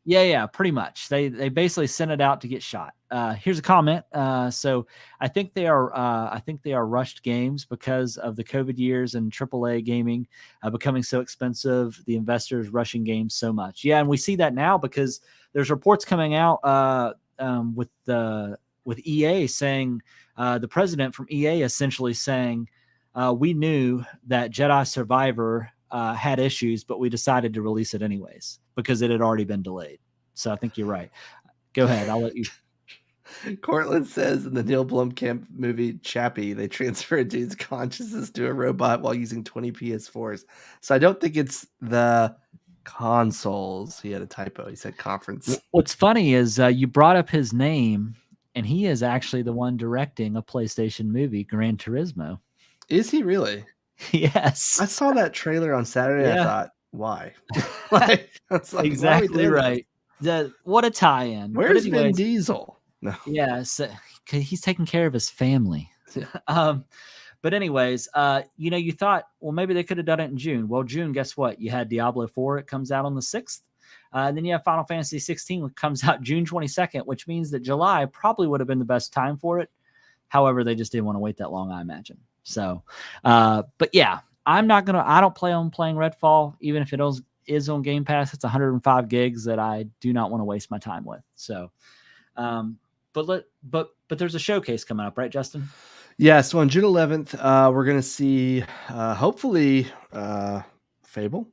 Yeah, pretty much. They basically sent it out to get shot. Here's a comment. So I think they are rushed games because of the COVID years and AAA gaming becoming so expensive. The investors rushing games so much. Yeah, and we see that now because there's reports coming out with EA saying the president from EA essentially saying we knew that Jedi Survivor had issues, but we decided to release it anyways because it had already been delayed. So I think you're right. Go ahead. I'll let you. Cortland says in the Neil Blomkamp movie Chappie, they transfer a dude's consciousness to a robot while using 20 PS4s. So I don't think it's the consoles. He had a typo. He said conference. What's funny is you brought up his name, and he is actually the one directing a PlayStation movie, Gran Turismo. Is he really? Yes. I saw that trailer on Saturday. Yeah. I thought, why? Like, exactly right. What a tie-in. Where's Vin Diesel? No. Yeah, so, he's taking care of his family. But anyways, you thought, well, maybe they could have done it in June. Well, June, guess what? You had Diablo 4. It comes out on the 6th. And then you have Final Fantasy 16, which comes out June 22nd, which means that July probably would have been the best time for it. However, they just didn't want to wait that long, I imagine. So, but yeah, I don't plan on playing Redfall, even if it is on Game Pass. It's 105 gigs that I do not want to waste my time with. So, but there's a showcase coming up, right, Justin? Yeah. So on June 11th, we're going to see, hopefully, Fable,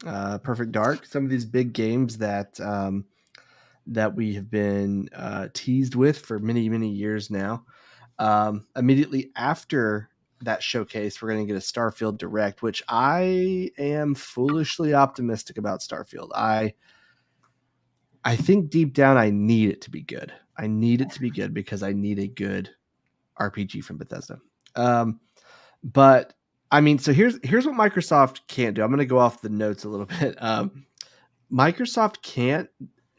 Perfect Dark, some of these big games that we have been teased with for many, many years now. Immediately after that showcase, we're going to get a Starfield Direct, which I am foolishly optimistic about Starfield. I think deep down I need it to be good. I need it to be good because I need a good RPG from Bethesda. But I mean, so here's what Microsoft can't do. I'm going to go off the notes a little bit. Microsoft can't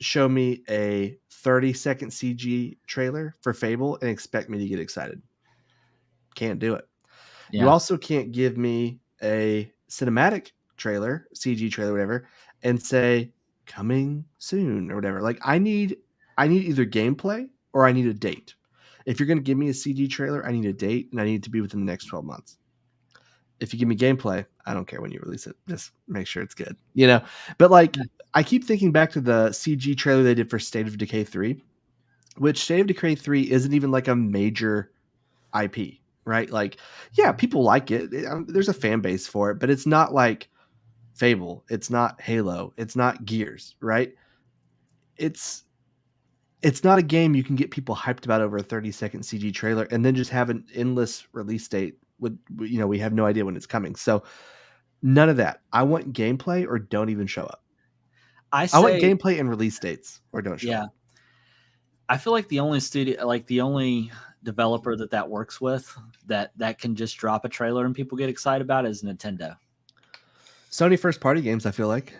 show me a 30-second CG trailer for Fable and expect me to get excited. Can't do it. Yeah. You also can't give me a cinematic trailer, CG trailer, whatever, and say coming soon or whatever. Like I need either gameplay or I need a date. If you're going to give me a CG trailer, I need a date and I need it to be within the next 12 months. If you give me gameplay, I don't care when you release it. Just make sure it's good, But like, I keep thinking back to the CG trailer they did for State of Decay 3, which State of Decay 3 isn't even like a major IP, right? Like, yeah, people like it. There's a fan base for it, but it's not like Fable. It's not Halo. It's not Gears, right? It's not a game you can get people hyped about over a 30-second CG trailer and then just have an endless release date with, we have no idea when it's coming. So none of that. I want gameplay or don't even show up. I want gameplay and release dates or don't show up. I feel like the only studio, like the only developer that works with that can just drop a trailer and people get excited about is Nintendo. Sony first party games, I feel like.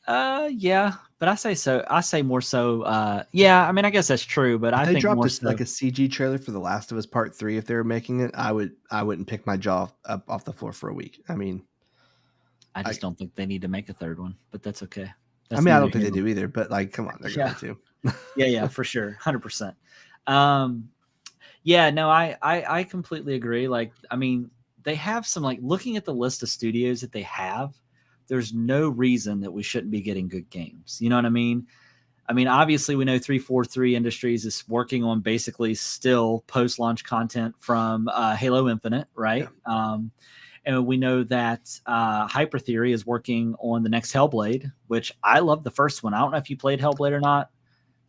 Yeah, but I say more so. Yeah, I mean, I guess that's true, but I think they dropped more like a CG trailer for The Last of Us Part 3. If they were making it, I wouldn't pick my jaw up off the floor for a week. I mean, I just don't think they need to make a third one, but that's okay. That's I don't think they do either, but like, come on, they're going to. yeah, for sure. 100%. Yeah, no, I completely agree. Like, I mean, they have some, like, looking at the list of studios that they have, there's no reason that we shouldn't be getting good games. You know what I mean? I mean, obviously we know 343 Industries is working on basically still post-launch content from Halo Infinite, right? Yeah. And we know that Hyper Theory is working on the next Hellblade, which I love the first one. I don't know if you played Hellblade or not.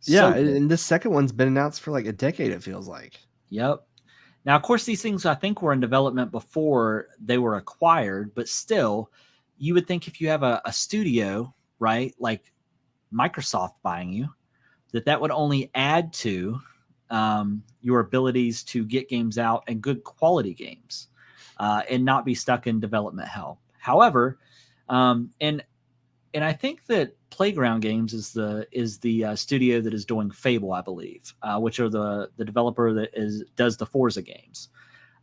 Yeah, and this second one's been announced for like a decade, it feels like. Yep. Now, of course, these things I think were in development before they were acquired, but still, you would think if you have a studio, right, like Microsoft buying you, that would only add to your abilities to get games out and good quality games, and not be stuck in development hell. However, and I think that Playground Games is the studio that is doing Fable, I believe, which are the developer that does the Forza games.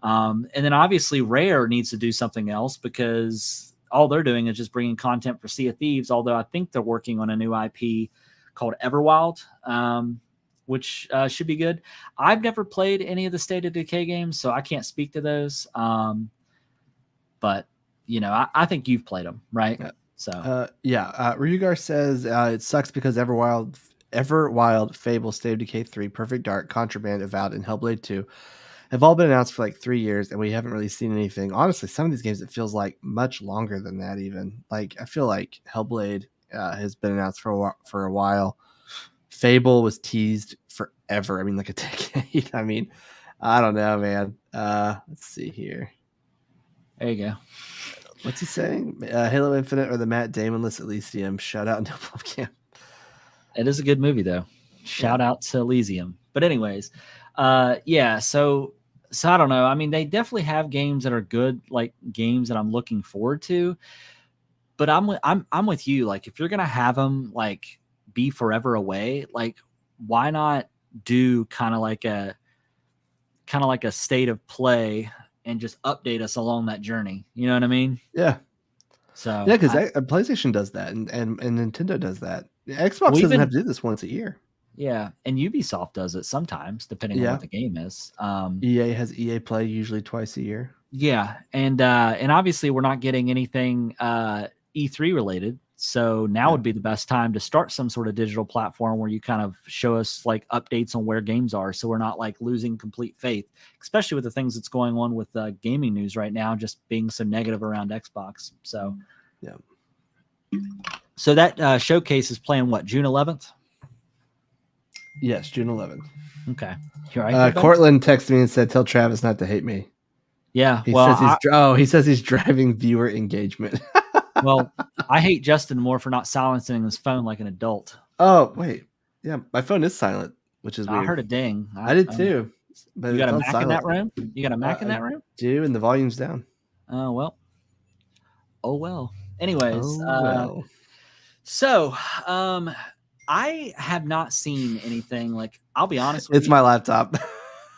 And then obviously Rare needs to do something else, because all they're doing is just bringing content for Sea of Thieves. Although I think they're working on a new IP called Everwild, which should be good. I've never played any of the State of Decay games, so I can't speak to those. But I think you've played them, right? Yeah. So Ryugar says it sucks because Everwild, Fable, State of Decay 3, Perfect Dark, Contraband, Avowed, and Hellblade 2 have all been announced for like 3 years, and we haven't really seen anything. Honestly, some of these games, it feels like much longer than that even. Like, I feel like Hellblade has been announced for a while. Fable was teased forever. I mean, like a decade. I mean, I don't know, man. Let's see here. There you go. What's he saying? Halo Infinite or the Matt Damonless Elysium. Shout out No Pub Camp. It is a good movie, though. Shout out to Elysium. But anyways, so I don't know. I mean, they definitely have games that are good, like games that I'm looking forward to. But I'm with you. Like, if you're gonna have them like be forever away, like why not do kind of like a state of play and just update us along that journey? You know what I mean? Yeah. So yeah, because PlayStation does that, and Nintendo does that. Xbox doesn't have to do this once a year. Yeah, and Ubisoft does it sometimes, depending on what the game is. EA has EA Play usually twice a year. Yeah, and obviously we're not getting anything E3 related, so now would be the best time to start some sort of digital platform where you kind of show us like updates on where games are, so we're not like losing complete faith, especially with the things that's going on with gaming news right now, just being so negative around Xbox. So yeah. So that showcase is playing what, June 11th? Yes, June 11th. Okay. You're right. Cortland texted me and said, "Tell Travis not to hate me." Yeah. He says he's driving viewer engagement. Well, I hate Justin more for not silencing his phone like an adult. Oh, wait. Yeah, my phone is silent, which is weird. I heard a ding. I did too. But you got a Mac in that room? You got a Mac in that room? I do, and the volume's down. Oh, well. Oh, well. Anyways. Well. So, I have not seen anything. Like, I'll be honest with you. It's my laptop.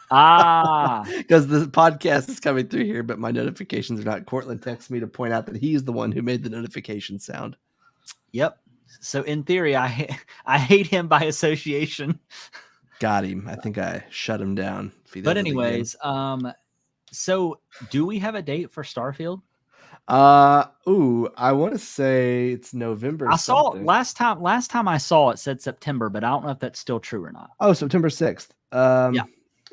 Because the podcast is coming through here, but my notifications are not. Cortland texts me to point out that he's the one who made the notification sound. Yep. So in theory, I hate him by association. Got him. I think I shut him down. But anyways, so do we have a date for Starfield? I want to say it's November. I saw last time I saw it said September, but I don't know if that's still true or not. Oh, September 6th.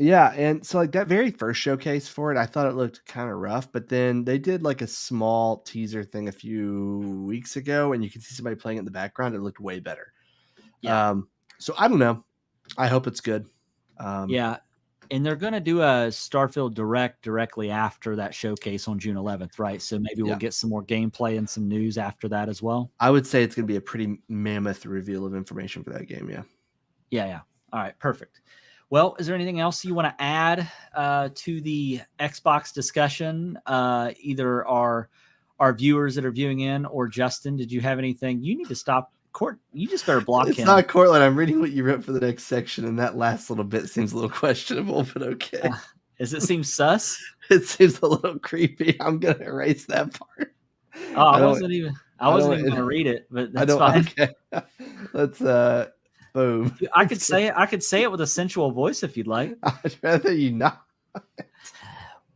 Yeah, and so like that very first showcase for it, I thought it looked kind of rough, but then they did like a small teaser thing a few weeks ago, and you can see somebody playing it in the background. It looked way better. Yeah. So I don't know. I hope it's good. Yeah. And they're going to do a Starfield Direct directly after that showcase on June 11th, right? So maybe we'll get some more gameplay and some news after that as well. I would say it's going to be a pretty mammoth reveal of information for that game. Yeah. Yeah. All right. Perfect. Well, is there anything else you want to add to the Xbox discussion? Either our viewers that are viewing in or Justin, did you have anything? You need to stop. You just better block him. It's not Cortland. I'm reading what you wrote for the next section, and that last little bit seems a little questionable, but okay. Does it seem sus? It seems a little creepy. I'm going to erase that part. Oh, I wasn't even going to read it, but that's fine. Okay. Let's boom. I could say it with a sensual voice if you'd like. I'd rather you not.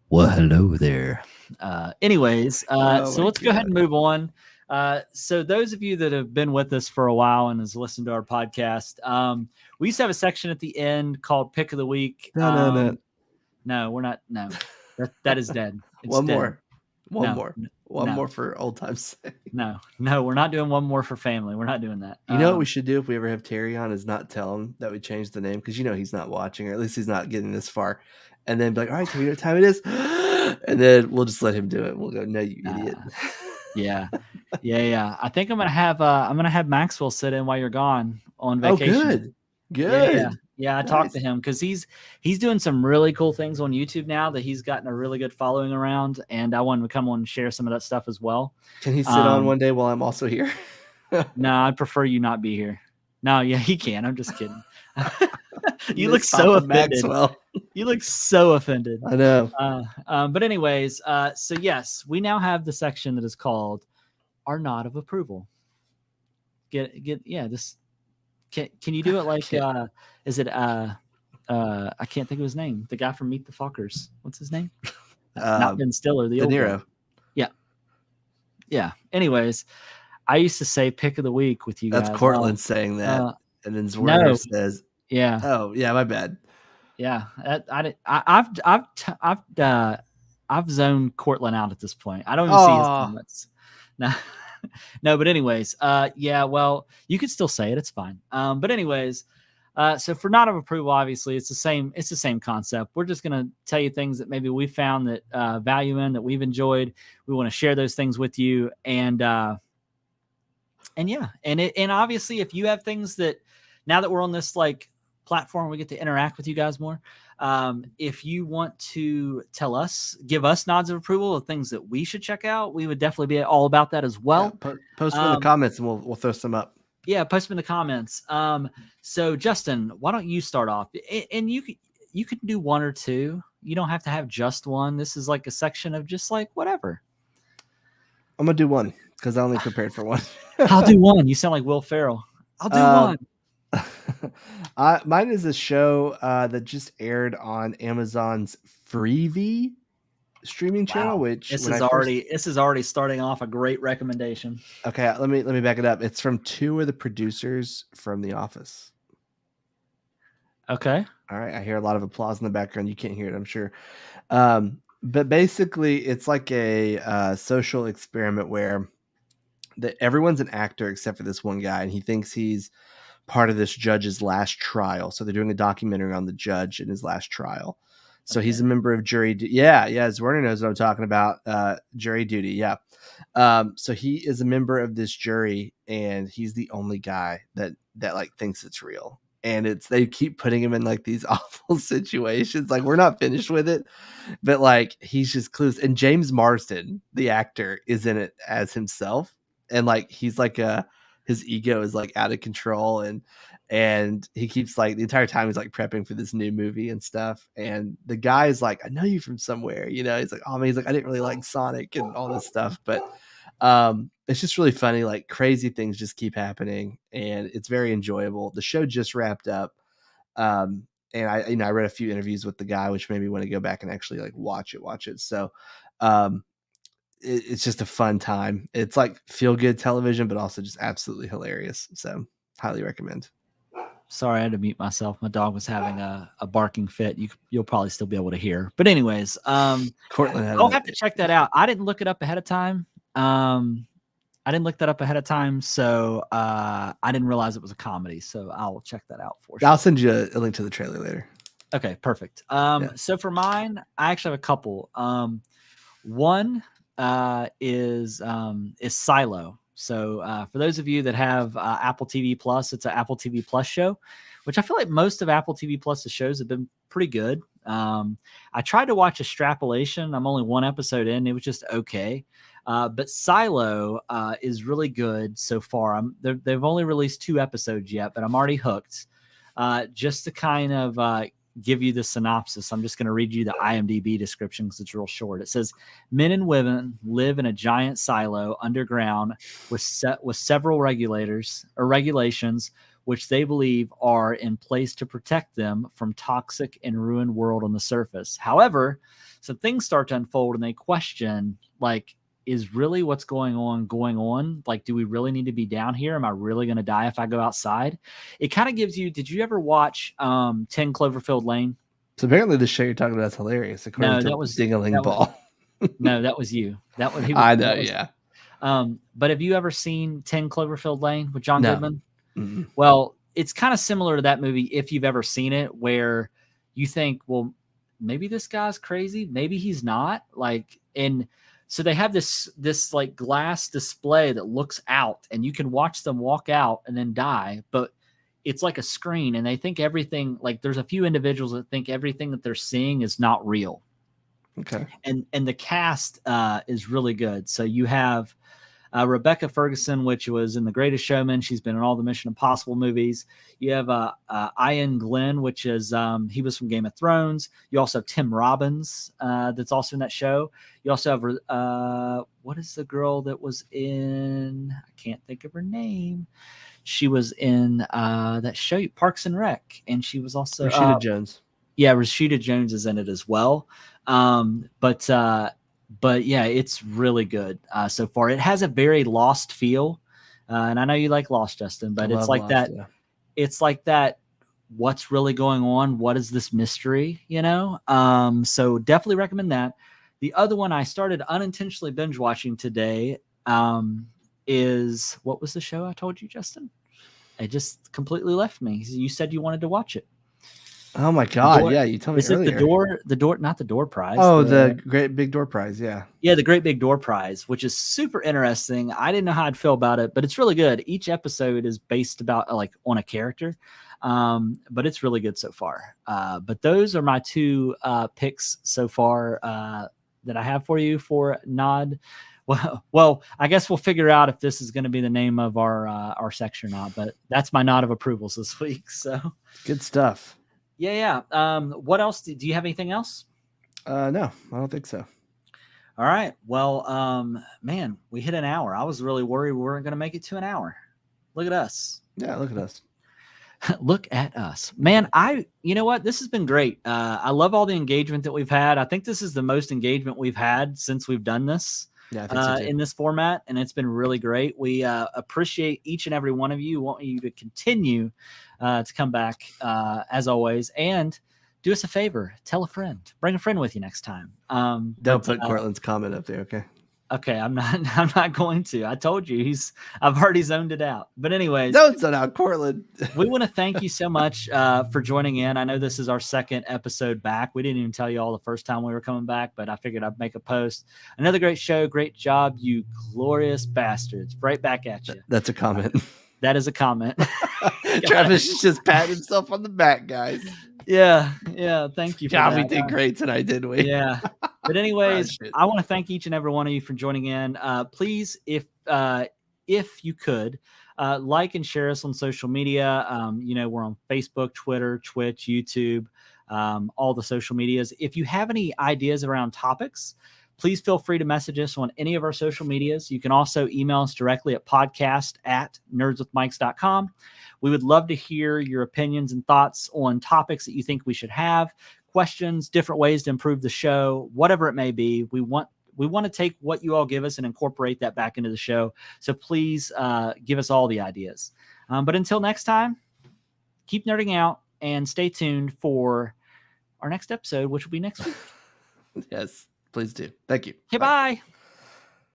Well, hello there. Anyways, so let's go ahead and move on. So those of you that have been with us for a while and has listened to our podcast, we used to have a section at the end called Pick of the Week. No, we're not. No, that is dead. It's one dead. more. One more for old time's sake. No, we're not doing one more for family. We're not doing that. You know what we should do if we ever have Terry on is not tell him that we changed the name, because he's not watching, or at least he's not getting this far, and then be like, all right, Terry, what time it is? And then we'll just let him do it. We'll go, no, you idiot. Yeah. Yeah. I think I'm gonna have Maxwell sit in while you're gone on Oh, vacation. good. Yeah. I talked to Nice. him because he's doing some really cool things on YouTube now that he's gotten a really good following around, and I wanted to come on and share some of that stuff as well. Can he sit on one day while I'm also here? No, I'd prefer you not be here. No, yeah, he can. I'm just kidding. You look Miss so Papa offended. Maxwell. You look so offended. I know. But anyways, so yes, we now have the section that is called our nod of approval. This can you do it like is it I can't think of his name. The guy from Meet the Fockers. What's his name? Not Ben Stiller, the De old Niro. guy. Yeah. Anyways, I used to say pick of the week with you guys. That's Cortland saying that, and then Werner says, "Yeah, oh yeah, my bad." Yeah, I've zoned Cortland out at this point. I don't even see his comments. No, no, but anyways, yeah. Well, you could still say it. It's fine. But anyways, so for nod of approval, obviously, it's the same. It's the same concept. We're just gonna tell you things that maybe we found that value in, that we've enjoyed. We want to share those things with you, and yeah, and obviously, if you have things that now that we're on this like platform, we get to interact with you guys more. If you want to tell us, give us nods of approval of things that we should check out, we would definitely be all about that as well. Yeah, post them in the comments and we'll throw some up. Yeah, post them in the comments. So Justin, why don't you start off? And you could do one or two. You don't have to have just one. This is like a section of just like whatever. I'm gonna do one because I only prepared for one. I'll do one. You sound like Will Ferrell. I'll do one. Mine is a show that just aired on Amazon's Freevee streaming channel. Which this is already starting off a great recommendation. Okay, let me back it up. It's from two of the producers from The Office. Okay. All right. I hear a lot of applause in the background. You can't hear it, I'm sure. But basically, it's like a social experiment where everyone's an actor except for this one guy, and he thinks he's part of this judge's last trial. So they're doing a documentary on the judge in his last trial. So he's a member of jury. Yeah. Werner knows what I'm talking about. Jury duty. Yeah. So he is a member of this jury, and he's the only guy that like thinks it's real. And they keep putting him in like these awful situations. Like, we're not finished with it, but like, he's just clueless. And James Marsden, the actor, is in it as himself. And like, he's like his ego is like out of control. And he keeps like the entire time he's like prepping for this new movie and stuff. And the guy is like, I know you from somewhere, you know, he's like, oh man, he's like, I didn't really like Sonic and all this stuff, but it's just really funny. Like, crazy things just keep happening, and it's very enjoyable. The show just wrapped up. And I read a few interviews with the guy, which made me want to go back and actually like watch it. So, it's just a fun time. It's like feel good television, but also just absolutely hilarious. So highly recommend. Sorry, I had to mute myself. My dog was having a barking fit. You'll probably still be able to hear. But anyways, Cortland, I'll have to check that out. I didn't look it up ahead of time. So I didn't realize it was a comedy. So I'll check that out for you. I'll send you a link to the trailer later. Okay, perfect. So for mine, I actually have a couple. One is Silo. So for those of you that have Apple TV Plus, it's an Apple TV Plus show, which I feel like most of Apple TV Plus's shows have been pretty good. I tried to watch Extrapolation. I'm only one episode in. It was just okay. But Silo is really good so far. They've only released 2 episodes yet, but I'm already hooked. Just to kind of give you the synopsis, I'm just going to read you the IMDb description because it's real short. It says, men and women live in a giant silo underground with several regulations which they believe are in place to protect them from toxic and ruined world on the surface. However, some things start to unfold and they question, like, is really what's going on? Like, do we really need to be down here? Am I really going to die if I go outside? It kind of gives you, did you ever watch 10 Cloverfield Lane? So apparently the show you're talking about is hilarious. No, that was Ding-a-ling Ball. No, that was you. That was, I know, yeah. But have you ever seen 10 Cloverfield Lane with John Goodman? Mm-hmm. Well, it's kind of similar to that movie if you've ever seen it, where you think, well, maybe this guy's crazy, maybe he's not. Like, and So they have this like glass display that looks out, and you can watch them walk out and then die, but it's like a screen, and they think everything, like there's a few individuals that think everything that they're seeing is not real. Okay. And the cast is really good. So you have Rebecca Ferguson, which was in The Greatest Showman. She's been in all the Mission Impossible movies. You have Ian Glenn, which is he was from Game of Thrones. You also have Tim Robbins, that's also in that show. You also have what is the girl that was in? I can't think of her name. She was in that show Parks and Rec, and she was also Rashida Jones. Yeah, Rashida Jones is in it as well. But yeah, it's really good so far. It has a very Lost feel, and I know you like Lost, Justin, but it's like Lost, that. Yeah. It's like that. What's really going on? What is this mystery? So definitely recommend that. The other one I started unintentionally binge watching today is, what was the show I told you, Justin? It just completely left me. You said you wanted to watch it. Oh my God! Yeah, you told me earlier. Is it the door, not the Door Prize? Oh, the Great Big Door Prize. Yeah. Yeah, the Great Big Door Prize, which is super interesting. I didn't know how I'd feel about it, but it's really good. Each episode is based about like on a character, but it's really good so far. But those are my two picks so far that I have for you for Nod. Well, I guess we'll figure out if this is going to be the name of our section or not. But that's my nod of approvals this week. So good stuff. Yeah. What else? Do you have anything else? No, I don't think so. All right. Well, man, we hit an hour. I was really worried we weren't going to make it to an hour. Look at us. Yeah, look at us. Look at us, man. You know what? This has been great. I love all the engagement that we've had. I think this is the most engagement we've had since we've done this. Yeah, I think so too. In this format, and it's been really great. We appreciate each and every one of you. Want you to continue to come back as always, and do us a favor: tell a friend, bring a friend with you next time. Don't put Cortland's comment up there, okay? Okay, I'm not going to. I told you I've already zoned it out. But anyways, don't zone out, Cortland. We want to thank you so much for joining in. I know this is our second episode back. We didn't even tell you all the first time we were coming back, but I figured I'd make a post. Another great show. Great job, you glorious bastards. Right back at you. That's a comment. That is a comment. Travis is just patting himself on the back, guys. Yeah. Thank you for that. We did great tonight, didn't we? Yeah. But anyways, I want to thank each and every one of you for joining in. Please, if you could, like and share us on social media. We're on Facebook, Twitter, Twitch, YouTube, all the social medias. If you have any ideas around topics, please feel free to message us on any of our social medias. You can also email us directly at podcast@nerdswithmikes.com. We would love to hear your opinions and thoughts on topics that you think we should have, questions, different ways to improve the show, whatever it may be. We want to take what you all give us and incorporate that back into the show. So please give us all the ideas. But until next time, keep nerding out and stay tuned for our next episode, which will be next week. Yes, please do. Thank you. Okay, bye.